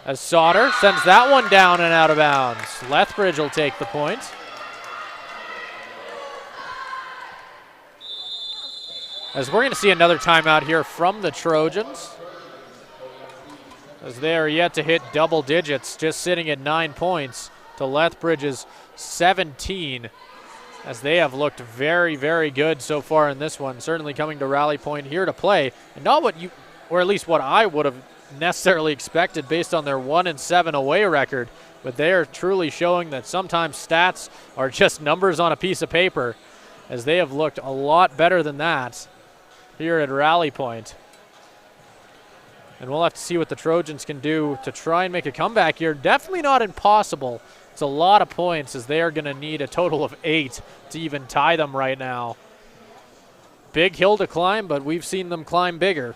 As Sauter sends that one down and out of bounds. Lethbridge will take the point. As we're going to see another timeout here from the Trojans. As they are yet to hit double digits, just sitting at 9 points to Lethbridge's 17. As they have looked very, very good so far in this one. Certainly coming to Rally Point here to play. And not what you, or at least what I would have necessarily expected based on their 1-7 away record. But they are truly showing that sometimes stats are just numbers on a piece of paper. As they have looked a lot better than that here at Rally Point. And we'll have to see what the Trojans can do to try and make a comeback here. Definitely not impossible. It's a lot of points as they are going to need a total of 8 to even tie them right now. Big hill to climb, but we've seen them climb bigger.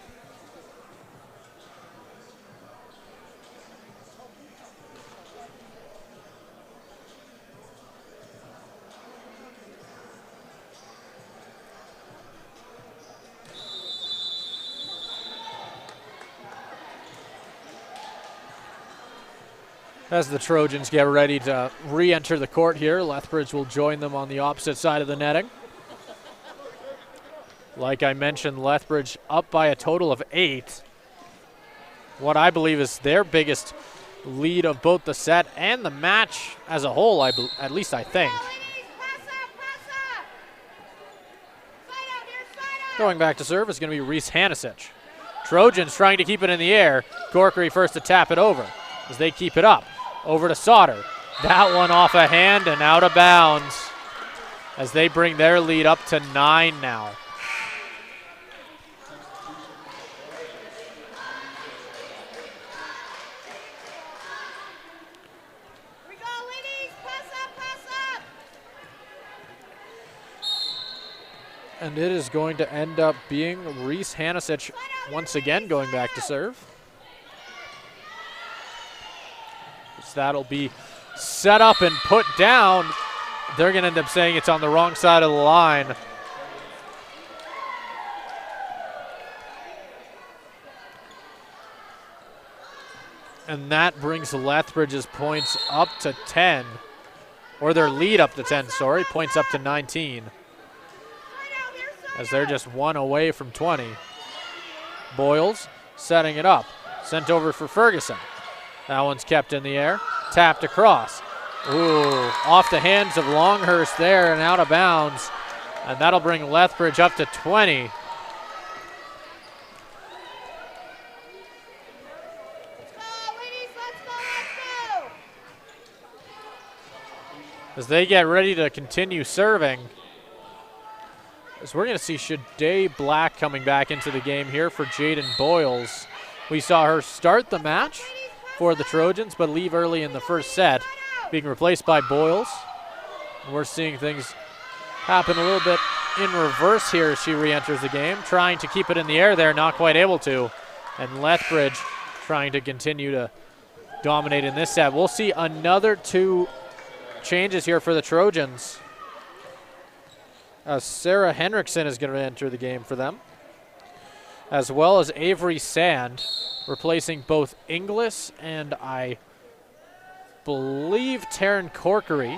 As the Trojans get ready to re-enter the court here, Lethbridge will join them on the opposite side of the netting. Like I mentioned, Lethbridge up by a total of 8. What I believe is their biggest lead of both the set and the match as a whole, at least I think. Going back to serve is going to be Reese Hanisic. Trojans trying to keep it in the air. Corkery first to tap it over as they keep it up. Over to Sauter. That one off a hand and out of bounds as they bring their lead up to 9 now. And it is going to end up being Reese Hanisic once again going back to serve. That'll be set up and put down. They're going to end up saying it's on the wrong side of the line. And that brings Lethbridge's points up to 10. Or their lead up to 10, sorry. Points up to 19. as they're just 1 away from 20. Boyles setting it up. Sent over for Ferguson. That one's kept in the air. Tapped across. Ooh, off the hands of Longhurst there and out of bounds. And that'll bring Lethbridge up to 20. As they get ready to continue serving, as we're going to see Shade Black coming back into the game here for Jaden Boyles. We saw her start the match for the Trojans, but leave early in the first set, being replaced by Boyles. And we're seeing things happen a little bit in reverse here as she re-enters the game, trying to keep it in the air there, not quite able to. And Lethbridge trying to continue to dominate in this set. We'll see another 2 changes here for the Trojans. Sarah Henriksen is going to enter the game for them, as well as Avery Sand, replacing both Inglis and I believe Taryn Corkery.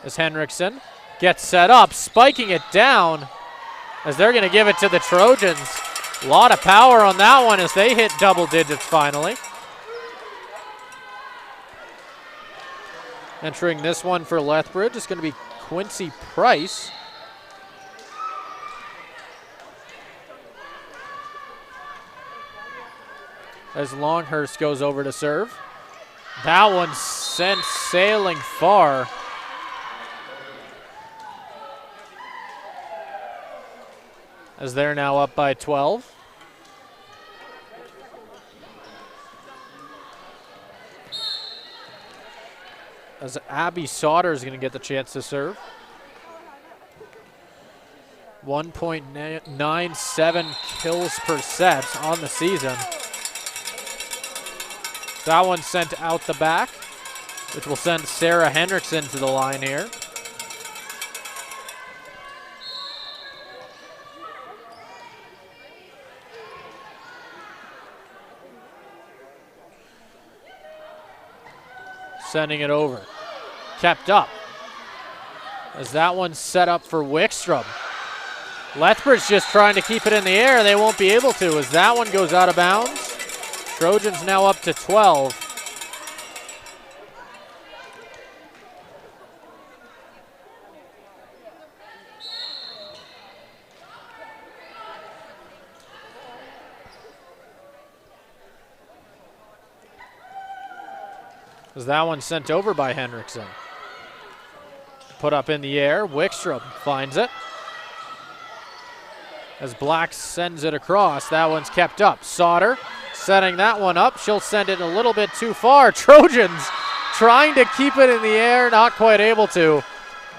As Henriksen gets set up, spiking it down, as they're going to give it to the Trojans. A lot of power on that one as they hit double digits finally. Entering this one for Lethbridge is going to be Quincy Price. As Longhurst goes over to serve. That one sent sailing far. As they're now up by 12. As Abby Sauter is going to get the chance to serve. 1.97 kills per set on the season. That one sent out the back, which will send Sarah Henriksen to the line here. Sending it over. Kept up. As that one's set up for Wickstrom. Lethbridge just trying to keep it in the air. They won't be able to as that one goes out of bounds. Trojans now up to 12. As that one sent over by Henriksen. Put up in the air. Wickstrom finds it. As Black sends it across, that one's kept up. Sauter setting that one up. She'll send it a little bit too far. Trojans trying to keep it in the air, not quite able to.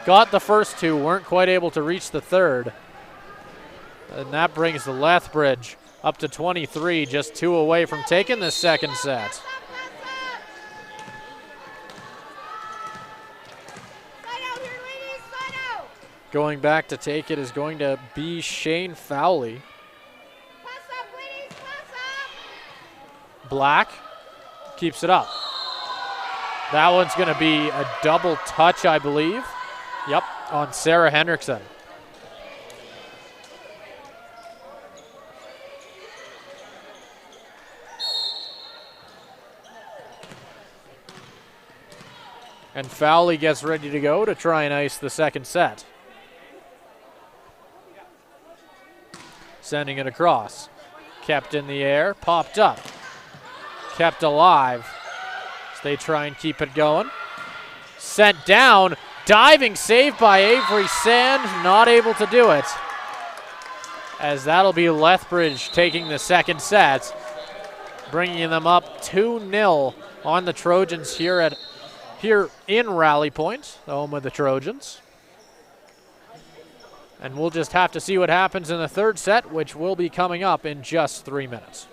Got the first 2, weren't quite able to reach the third. And that brings the Lethbridge up to 23, just 2 away from taking the second set. Going back to take it is going to be Shane Fowley. Black keeps it up. That one's going to be a double touch, I believe. Yep, on Sarah Henriksen. And Fowley gets ready to go to try and ice the second set. Sending it across. Kept in the air, popped up. Kept alive. As they try and keep it going. Sent down. Diving save by Avery Sand. Not able to do it. As that'll be Lethbridge taking the second set. Bringing them up 2-0 on the Trojans here in Rally Pointe, the home of the Trojans. And we'll just have to see what happens in the third set, which will be coming up in just 3 minutes.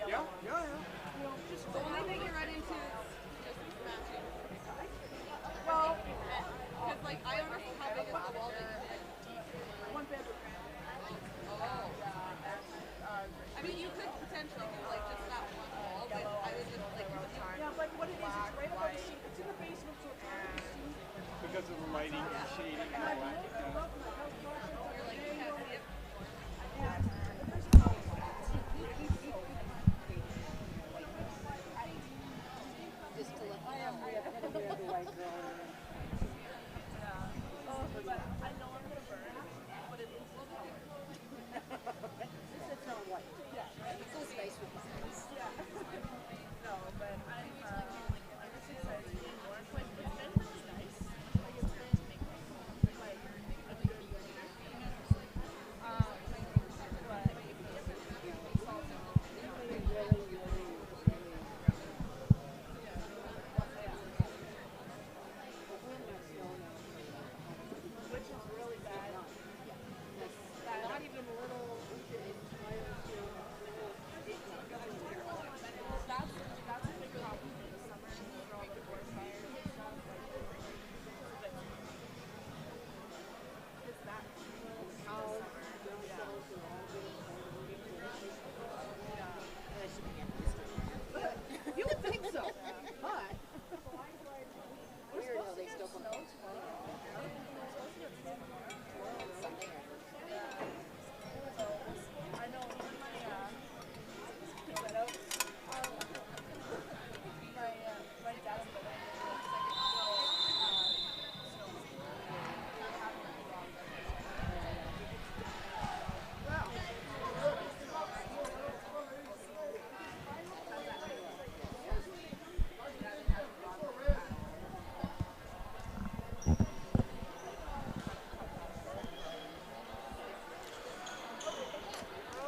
Yeah, yeah, yeah. The only thing you run into is just matching. Well, Because, like, I don't know how big is the wall that you had. one bedroom. I mean, you could potentially do, like, just that one wall, but I would just, like, Yeah, but what it is, it's right above the seat. It's in the basement, so it's hard to see. Because of the lighting, shading, and all that. Yeah. you're like, you can't see it. You would think so, but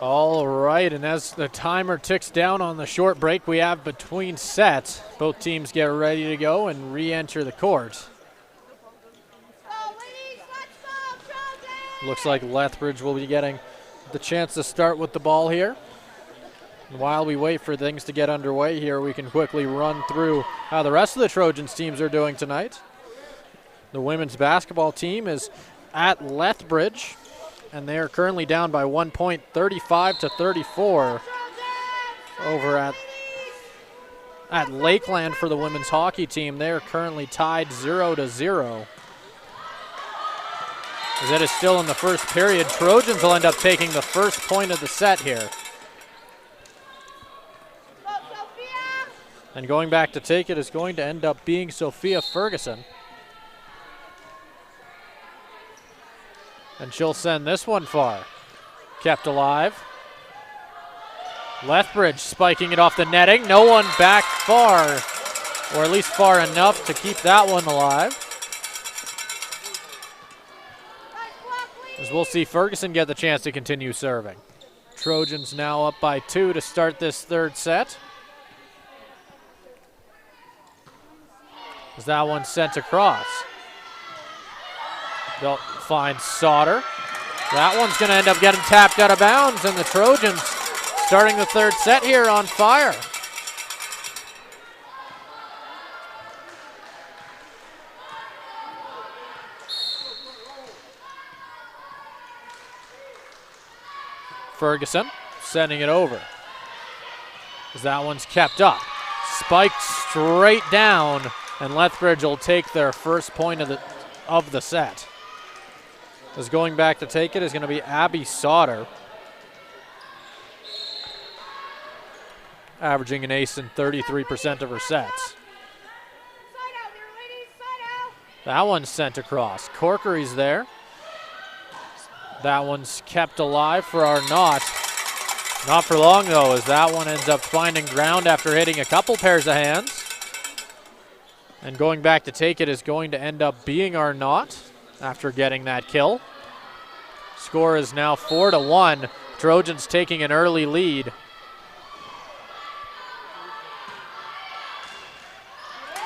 All right, and as the timer ticks down on the short break we have between sets, both teams get ready to go and re-enter the court. Looks like Lethbridge will be getting the chance to start with the ball here. And while we wait for things to get underway here, we can quickly run through how the rest of the Trojans teams are doing tonight. The women's basketball team is at Lethbridge, and they are currently down by 1 point, 35-34 over at Lakeland for the women's hockey team. They are currently tied 0-0. As it is still in the first period, Trojans will end up taking the first point of the set here. And going back to take it is going to end up being Sophia Ferguson. And she'll send this one far. Kept alive. Lethbridge spiking it off the netting. No one back far, or at least far enough to keep that one alive. As we'll see Ferguson get the chance to continue serving. Trojans now up by 2 to start this third set. As that one sent across. They'll find Sauter. That one's going to end up getting tapped out of bounds, and the Trojans starting the third set here on fire. Ferguson sending it over. As that one's kept up. Spiked straight down, and Lethbridge will take their first point of the set. As going back to take it is going to be Abby Sauter, averaging an ace in 33% of her sets. That one's sent across. Corkery's there. That one's kept alive for our Not. Not for long, though, as that one ends up finding ground after hitting a couple pairs of hands. And going back to take it is going to end up being our Not after getting that kill. Score is now 4-1. Trojans taking an early lead.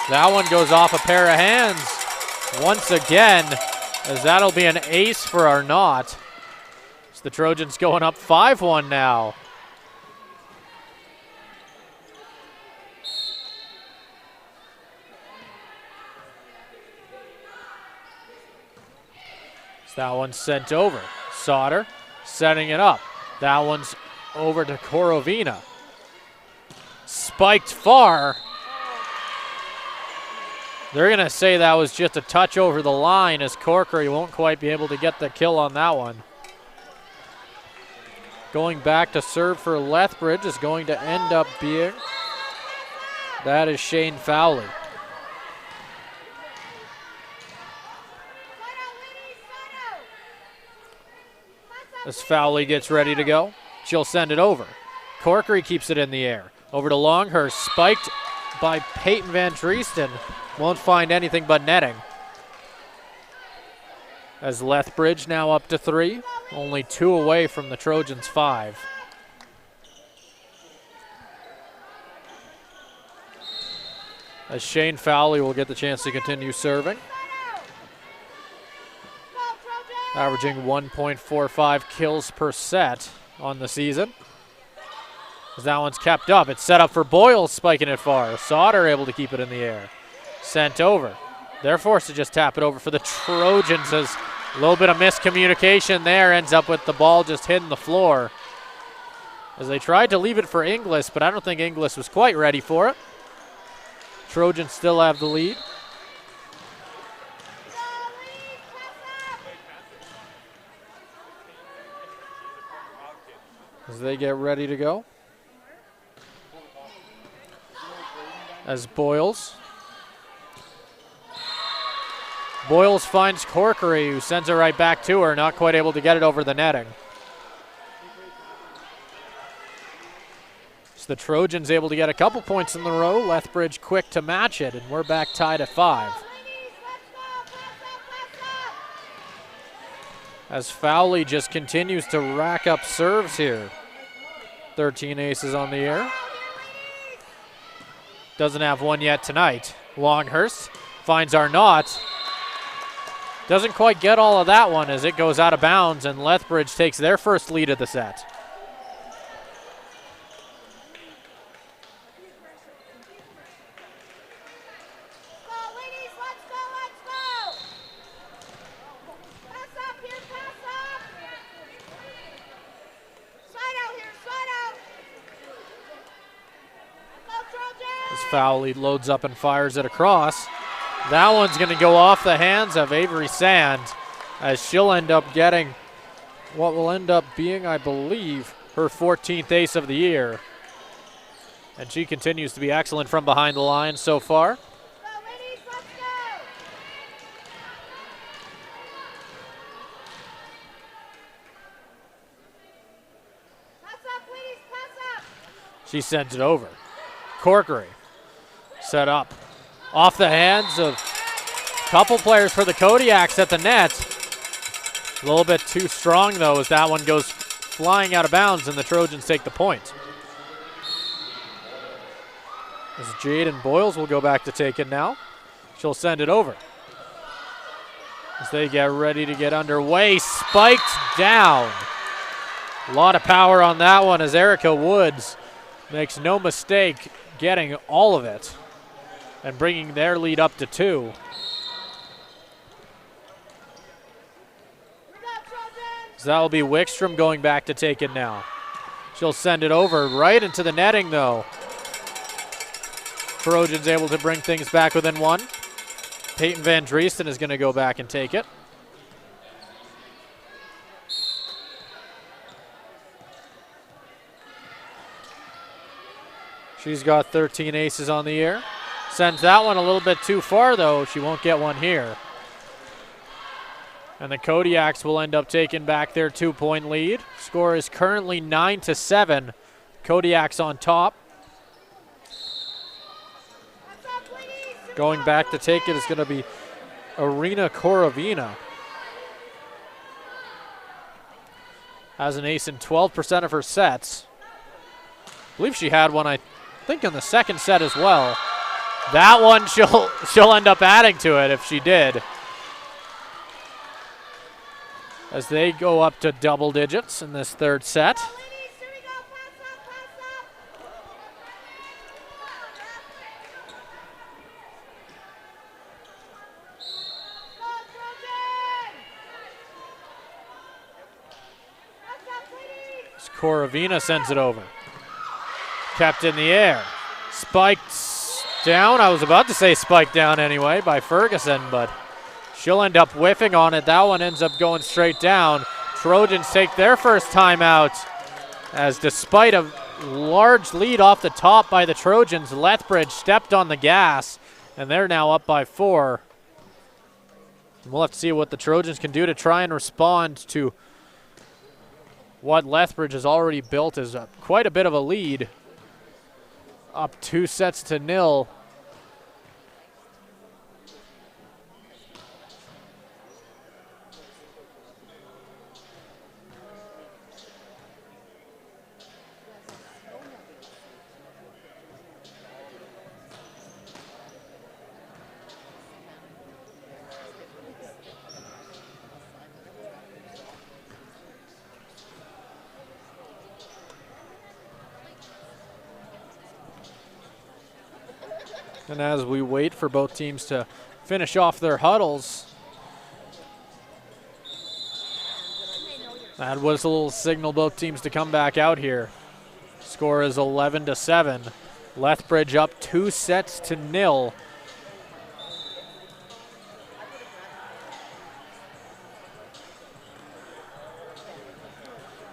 That one goes off a pair of hands once again. as that'll be an ace for Arnott. It's the Trojans going up 5-1 now. So that one's sent over. Sauter setting it up. That one's over to Korovina. Spiked far. They're going to say that was just a touch over the line, as Corkery won't quite be able to get the kill on that one. Going back to serve for Lethbridge is going to end up being, that is Shane Fowley. As Fowley gets ready to go, she'll send it over. Corkery keeps it in the air. Over to Longhurst, spiked by Peyton Van Driesten. Won't find anything but netting. As Lethbridge now up to 3, only 2 away from the Trojans' 5. As Shane Fowley will get the chance to continue serving. Averaging 1.45 kills per set on the season. As that one's kept up, it's set up for Boyle, spiking it far. Sauter able to keep it in the air. Sent over. They're forced to just tap it over for the Trojans, as a little bit of miscommunication there ends up with the ball just hitting the floor. As they tried to leave it for Inglis, but I don't think Inglis was quite ready for it. Trojans still have the lead. As they get ready to go. As Boyles finds Corkery, who sends it right back to her, not quite able to get it over the netting. So the Trojans able to get a couple points in the row. Lethbridge quick to match it, and we're back tied at 5. As Fowley just continues to rack up serves here. 13 aces on the air. Doesn't have one yet tonight. Longhurst finds Arnott. Doesn't quite get all of that one as it goes out of bounds, and Lethbridge takes their first lead of the set. Fowley loads up and fires it across. That one's going to go off the hands of Avery Sand, as she'll end up getting what will end up being, I believe, her 14th ace of the year. And she continues to be excellent from behind the line so far. She sends it over. Corkery. Set up off the hands of a couple players for the Kodiaks at the net. A little bit too strong, though, as that one goes flying out of bounds, and the Trojans take the point. As Jaden Boyles will go back to take it now. She'll send it over. As they get ready to get underway, spiked down. A lot of power on that one, as Erica Woods makes no mistake getting all of it and bringing their lead up to 2. So that will be Wickstrom going back to take it now. She'll send it over right into the netting, though. Trojans able to bring things back within 1. Peyton Van Driesten is going to go back and take it. She's got 13 aces on the year. Sends that one a little bit too far, though. She won't get one here. And the Kodiaks will end up taking back their 2-point lead. Score is currently 9-7. Kodiaks on top. Going back to take it is going to be Arena Korovina. Has an ace in 12% of her sets. I believe she had one, I think, in the second set as well. That one she'll end up adding to it if she did. as they go up to double digits in this third set. Korovina sends it over. Kept in the air. Spiked down. I was about to say spiked down anyway by Ferguson, but she'll end up whiffing on it. That one ends up going straight down. Trojans take their first timeout, as despite a large lead off the top by the Trojans, Lethbridge stepped on the gas, and they're now up by 4. We'll have to see what the Trojans can do to try and respond to what Lethbridge has already built as quite a bit of a lead, up 2-0. And as we wait for both teams to finish off their huddles, that was a little signal both teams to come back out here. Score is 11-7. Lethbridge up 2-0.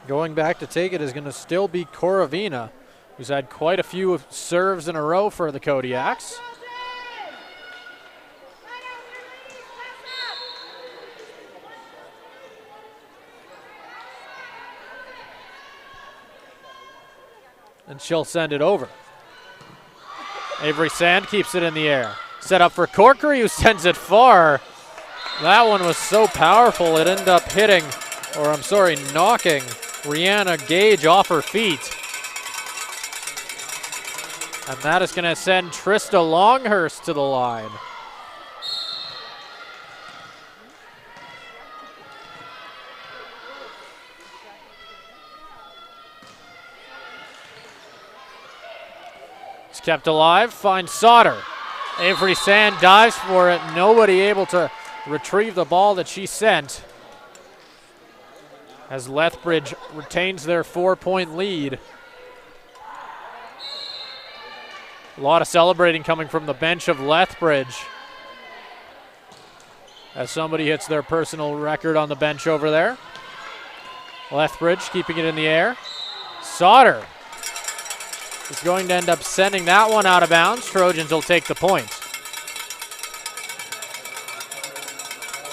Going back to take it is going to still be Korovina, who's had quite a few serves in a row for the Kodiaks. And she'll send it over. Avery Sand keeps it in the air. Set up for Corkery, who sends it far. That one was so powerful it ended up hitting, or I'm sorry, knocking Rihanna Gage off her feet. And that is going to send Trista Longhurst to the line. It's kept alive, finds Sauter. Avery Sand dives for it, nobody able to retrieve the ball that she sent, as Lethbridge retains their 4-point lead. A lot of celebrating coming from the bench of Lethbridge, as somebody hits their personal record on the bench over there. Lethbridge keeping it in the air. Sauter is going to end up sending that one out of bounds. Trojans will take the point,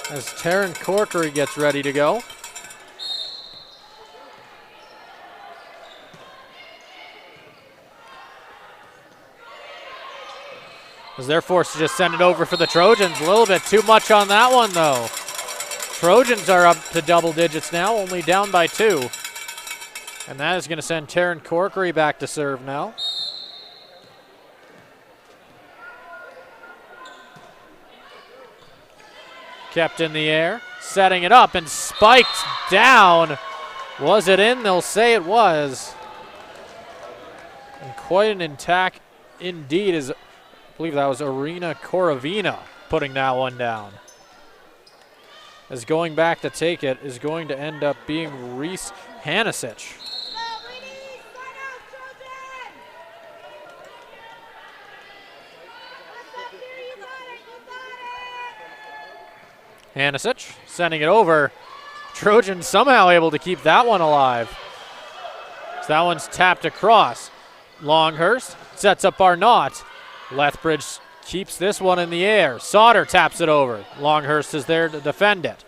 as Taryn Corkery gets ready to go. As they're forced to just send it over for the Trojans. A little bit too much on that one, though. Trojans are up to double digits now, only down by 2. And that is going to send Taryn Corkery back to serve now. Kept in the air, setting it up and spiked down. Was it in? They'll say it was. And quite an attack indeed, as I believe that was Arena Korovina putting that one down. As going back to take it is going to end up being Reese Hanasic. Hanasic sending it over. Trojans somehow able to keep that one alive. So that one's tapped across. Longhurst sets up Arnott. Lethbridge keeps this one in the air. Sauter taps it over. Longhurst is there to defend it.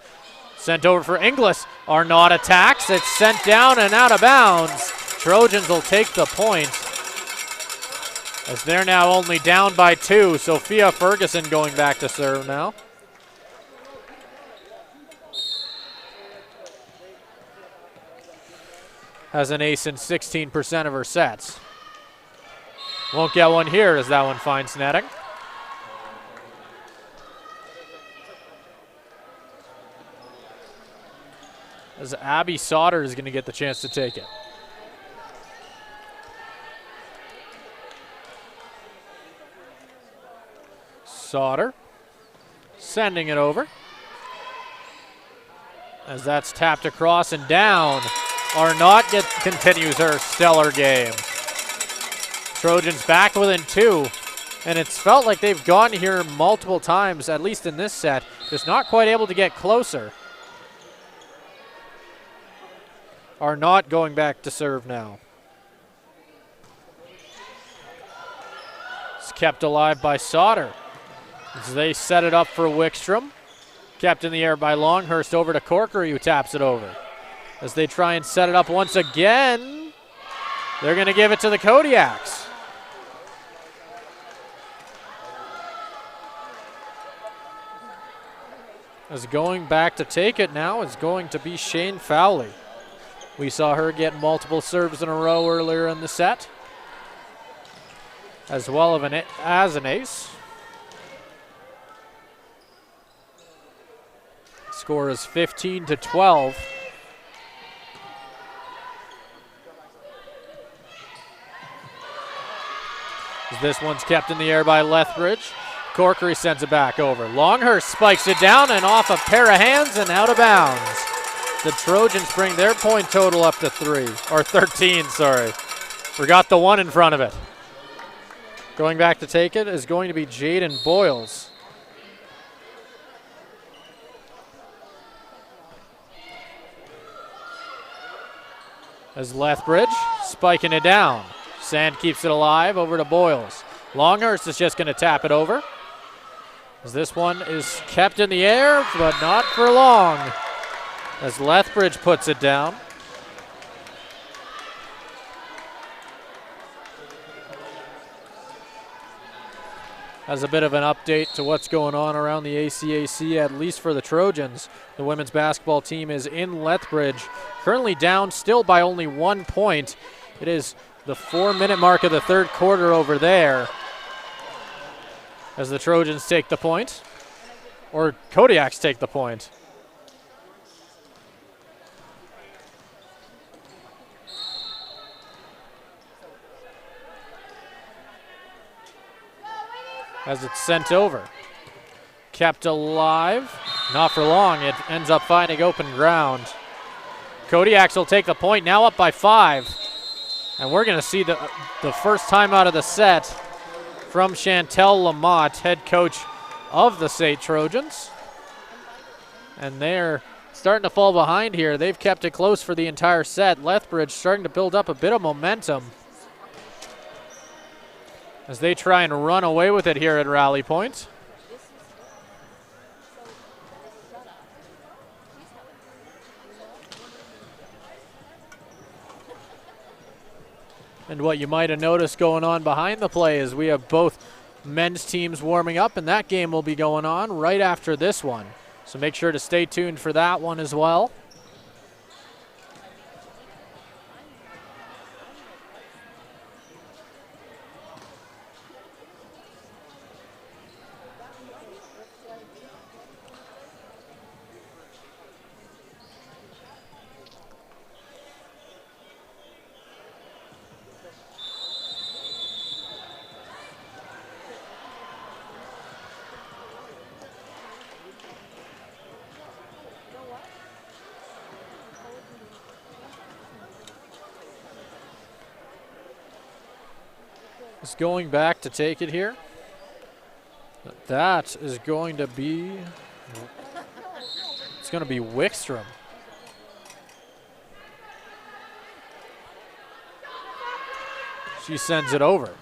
Sent over for Inglis. Arnott attacks. It's sent down and out of bounds. Trojans will take the point, as they're now only down by 2. Sophia Ferguson going back to serve now. Has an ace in 16% of her sets. Won't get one here as that one finds netting. as Abby Sauter is going to get the chance to take it. Sauter sending it over. As that's tapped across and down. Arnott continues her stellar game. Trojans back within 2. And it's felt like they've gone here multiple times, at least in this set. Just not quite able to get closer. Arnott going back to serve now. It's kept alive by Sauter. As they set it up for Wickstrom. Kept in the air by Longhurst over to Corkery, who taps it over. As they try and set it up once again, they're going to give it to the Kodiaks. As going back to take it now is going to be Shane Fowley. We saw her get multiple serves in a row earlier in the set, as well as an ace. Score is 15-12. This one's kept in the air by Lethbridge. Corkery sends it back over. Longhurst spikes it down and off a pair of hands and out of bounds. The Trojans bring their point total up to 13, sorry. Forgot the 1 in front of it. Going back to take it is going to be Jaden Boyles. As Lethbridge spiking it down. Sand keeps it alive over to Boyles. Longhurst is just going to tap it over. As this one is kept in the air, but not for long. As Lethbridge puts it down. As a bit of an update to what's going on around the ACAC, at least for the Trojans, the women's basketball team is in Lethbridge, currently down still by only 1 point. It is the 4-minute mark of the third quarter over there. As the Trojans take the point, or Kodiaks take the point. As it's sent over. Kept alive, not for long. It ends up finding open ground. Kodiaks will take the point, now up by 5. And we're going to see the first time out of the set from Chantel Lamott, head coach of the SAIT Trojans. And they're starting to fall behind here. They've kept it close for the entire set. Lethbridge starting to build up a bit of momentum as they try and run away with it here at Rally Point. And what you might have noticed going on behind the play is we have both men's teams warming up, and that game will be going on right after this one. So make sure to stay tuned for that one as well. Is going back to take it here. That is going to be, it's going to be Wickstrom. She sends it over.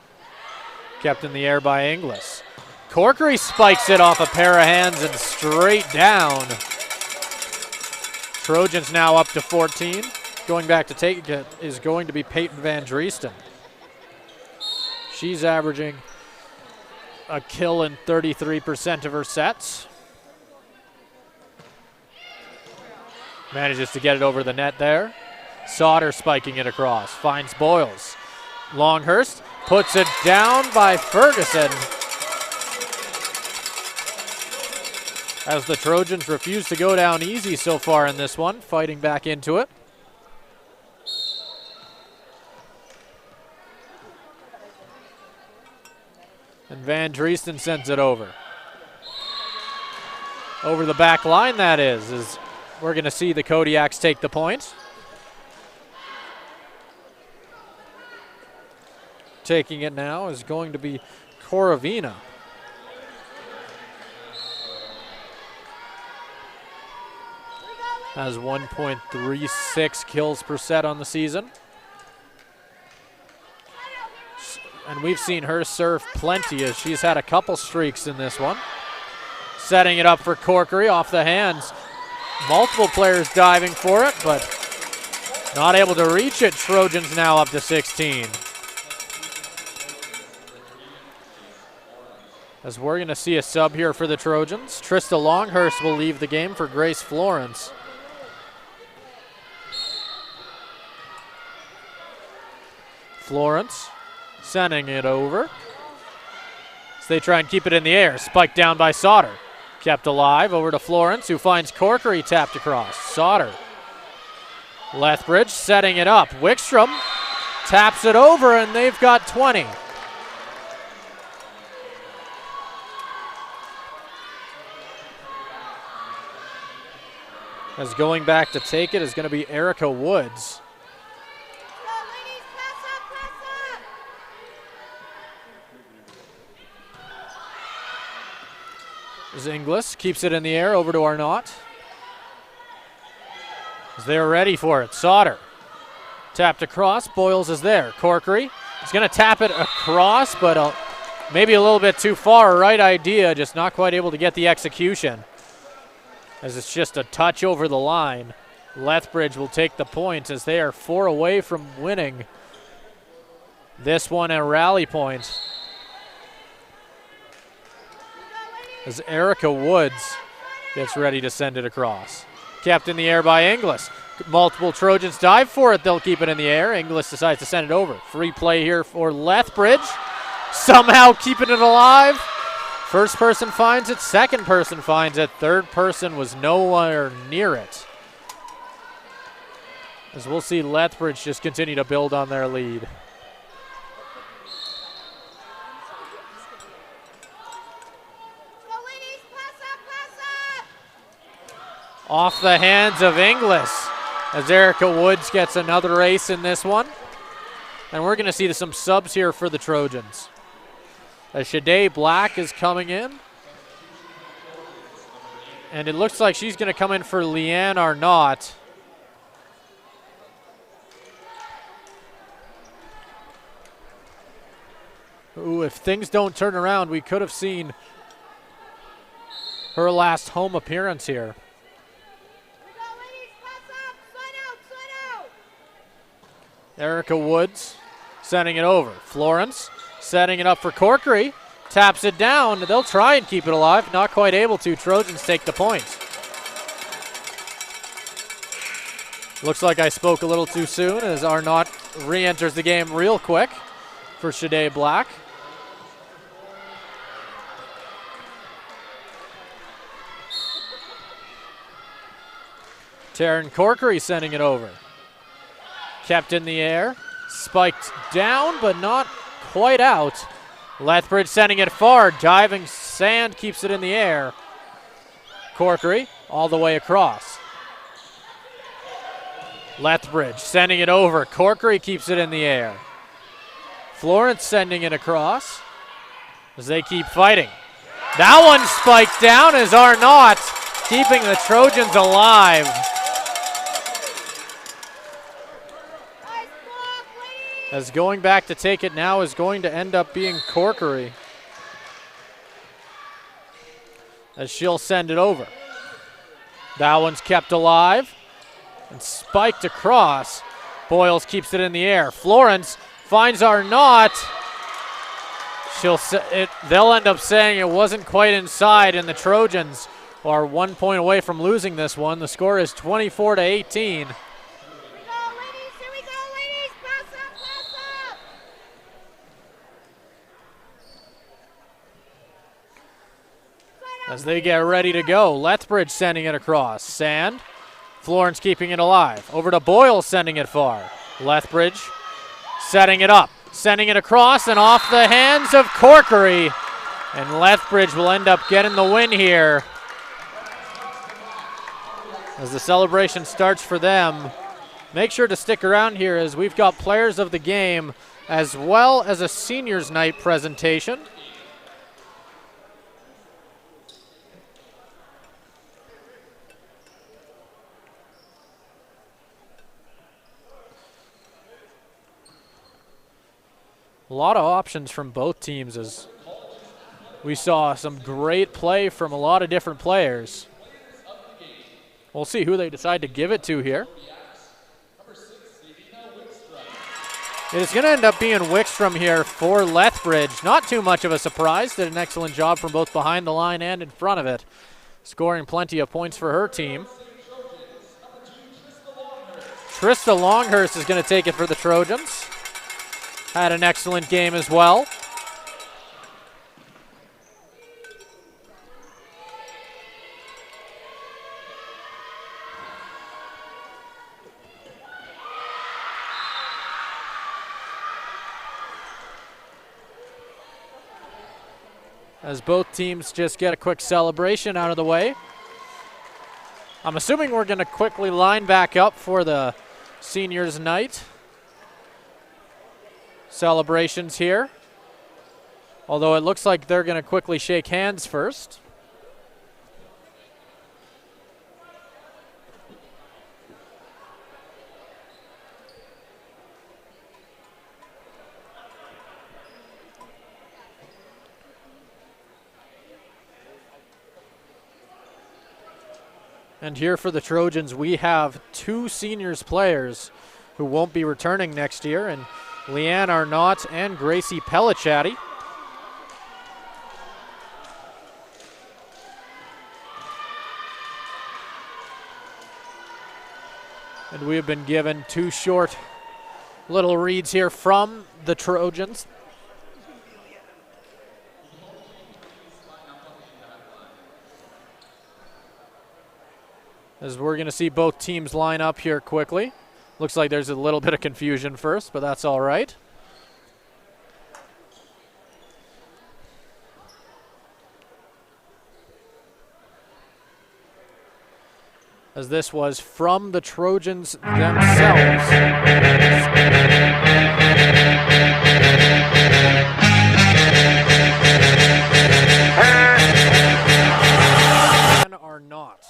Kept in the air by Inglis. Corkery spikes it off a pair of hands and straight down. Trojans now up to 14. Going back to take it is going to be Peyton Van Driesten. She's averaging a kill in 33% of her sets. Manages to get it over the net there. Sauter spiking it across. Finds Boyles. Longhurst puts it down by Ferguson. as the Trojans refuse to go down easy so far in this one, fighting back into it. And Van Driesten sends it over. Over the back line, that is we're going to see the Kodiaks take the point. Taking it now is going to be Korovina. Has 1.36 kills per set on the season. And we've seen her serve plenty as she's had a couple streaks in this one. Setting it up for Corkery off the hands. Multiple players diving for it, but not able to reach it. Trojans now up to 16. As we're going to see a sub here for the Trojans. Trista Longhurst will leave the game for Grace Florence. Florence sending it over. So they try and keep it in the air. Spiked down by Sauter. Kept alive over to Florence, who finds Corkery tapped across. Sauter. Lethbridge setting it up. Wickstrom taps it over, and they've got 20. As going back to take it is going to be Erica Woods. As Inglis keeps it in the air over to Arnott. As they're ready for it. Sauter tapped across. Boyles is there. Corkery is going to tap it across, but maybe a little bit too far. Right idea, just not quite able to get the execution. As it's just a touch over the line. Lethbridge will take the point as they are 4 away from winning this one at rally point. As Erica Woods gets ready to send it across. Kept in the air by Inglis. Multiple Trojans dive for it. They'll keep it in the air. Inglis decides to send it over. Free play here for Lethbridge. Somehow keeping it alive. First person finds it. Second person finds it. Third person was nowhere near it. As we'll see Lethbridge just continue to build on their lead. Off the hands of Inglis as Erica Woods gets another ace in this one. And we're going to see some subs here for the Trojans. As Shade Black is coming in. And it looks like she's going to come in for Leanne Arnott. Ooh, if things don't turn around, we could have seen her last home appearance here. Erica Woods sending it over. Florence setting it up for Corkery. Taps it down. They'll try and keep it alive. Not quite able to. Trojans take the point. Looks like I spoke a little too soon as Arnott re-enters the game real quick for Shade Black. Taryn Corkery sending it over. Kept in the air, spiked down, but not quite out. Lethbridge sending it far, diving sand keeps it in the air. Corkery all the way across. Lethbridge sending it over. Corkery keeps it in the air. Florence sending it across as they keep fighting. That one spiked down as Arnott keeping the Trojans alive. As going back to take it now is going to end up being Corkery. As she'll send it over. That one's kept alive and spiked across. Boyles keeps it in the air. Florence finds Arnott. They'll end up saying it wasn't quite inside, and the Trojans are 1 point away from losing this one. The score is 24-18. as they get ready to go. Lethbridge sending it across. Sand. Florence keeping it alive. Over to Boyle sending it far. Lethbridge setting it up. Sending it across and off the hands of Corkery. And Lethbridge will end up getting the win here as the celebration starts for them. Make sure to stick around here as we've got players of the game as well as a seniors night presentation. A lot of options from both teams as we saw some great play from a lot of different players. We'll see who they decide to give it to here. It is going to end up being Wickstrom here for Lethbridge. Not too much of a surprise. Did an excellent job from both behind the line and in front of it, scoring plenty of points for her team. Trista Longhurst is going to take it for the Trojans. Had an excellent game as well. As both teams just get a quick celebration out of the way. I'm assuming we're going to quickly line back up for the seniors night celebrations here. Although it looks like they're going to quickly shake hands first. And here for the Trojans, we have two seniors players who won't be returning next year, and Leanne Arnott and Gracie Pellicciati. And we have been given two short little reads here from the Trojans. As we're going to see both teams line up here quickly. Looks like there's a little bit of confusion first, but that's all right. As this was from the Trojans themselves. Are not.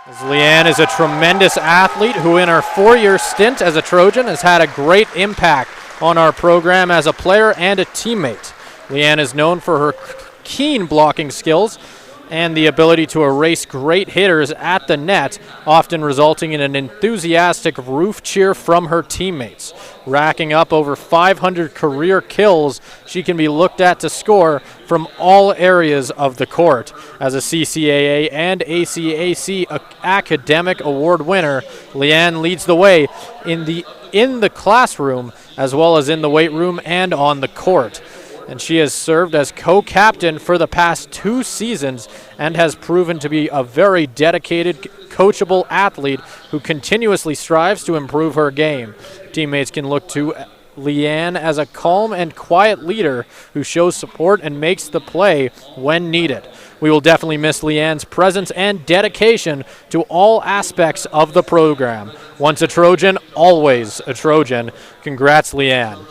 As Leanne is a tremendous athlete who in her 4-year stint as a Trojan has had a great impact on our program as a player and a teammate. Leanne is known for her keen blocking skills and the ability to erase great hitters at the net, often resulting in an enthusiastic roof cheer from her teammates. Racking up over 500 career kills, she can be looked at to score from all areas of the court. As a CCAA and ACAC academic award winner, Leanne leads the way in the classroom as well as in the weight room and on the court. And she has served as co-captain for the past 2 seasons and has proven to be a very dedicated, coachable athlete who continuously strives to improve her game. Teammates can look to Leanne as a calm and quiet leader who shows support and makes the play when needed. We will definitely miss Leanne's presence and dedication to all aspects of the program. Once a Trojan, always a Trojan. Congrats, Leanne.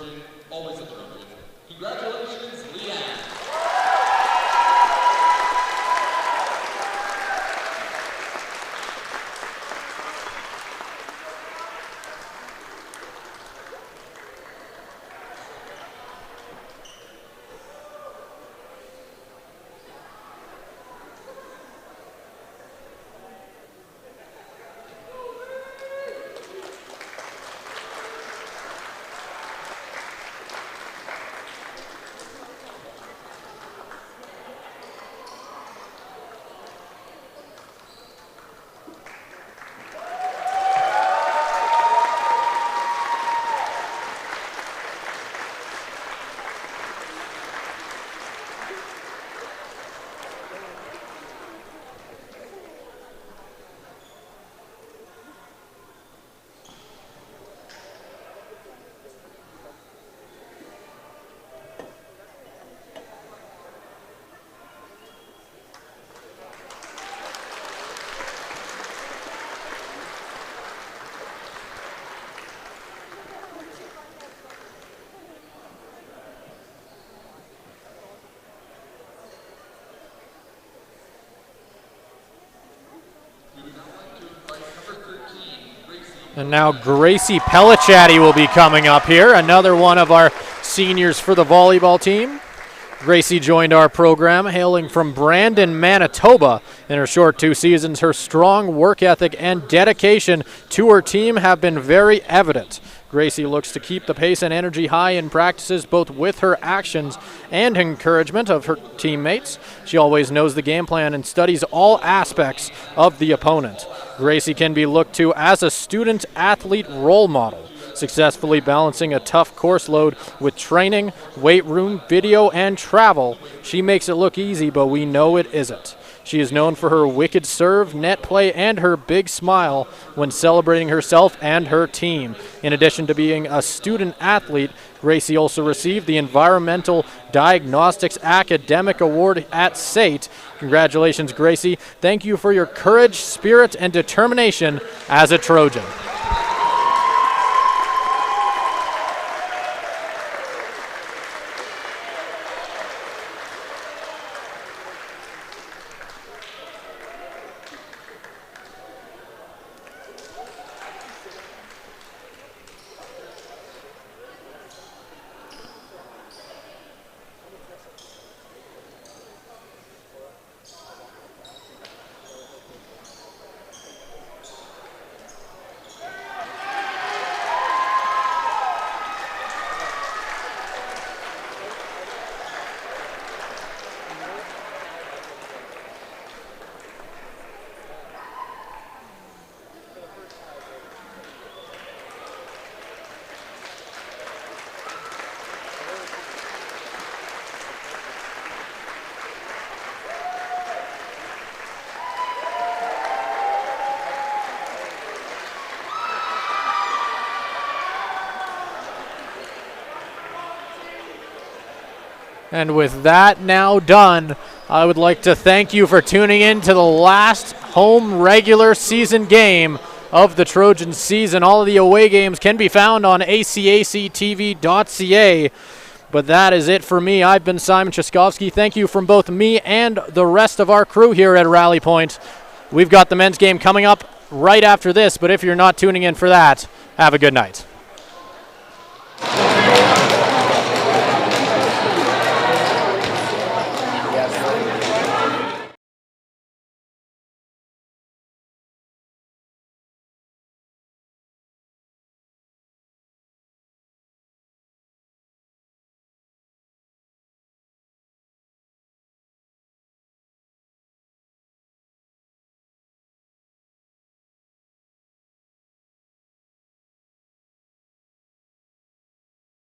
And now Gracie Pellicciati will be coming up here, another one of our seniors for the volleyball team. Gracie joined our program hailing from Brandon, Manitoba. In her short 2 seasons, her strong work ethic and dedication to her team have been very evident. Gracie looks to keep the pace and energy high in practices, both with her actions and encouragement of her teammates. She always knows the game plan and studies all aspects of the opponent. Gracie can be looked to as a student-athlete role model, successfully balancing a tough course load with training, weight room, video, and travel. She makes it look easy, but we know it isn't. She is known for her wicked serve, net play, and her big smile when celebrating herself and her team. In addition to being a student athlete, Gracie also received the Environmental Diagnostics Academic Award at SAIT. Congratulations, Gracie. Thank you for your courage, spirit, and determination as a Trojan. And with that now done, I would like to thank you for tuning in to the last home regular season game of the Trojans season. All of the away games can be found on acactv.ca. But that is it for me. I've been Simon Chaskovsky. Thank you from both me and the rest of our crew here at Rally Pointe. We've got the men's game coming up right after this, but if you're not tuning in for that, have a good night.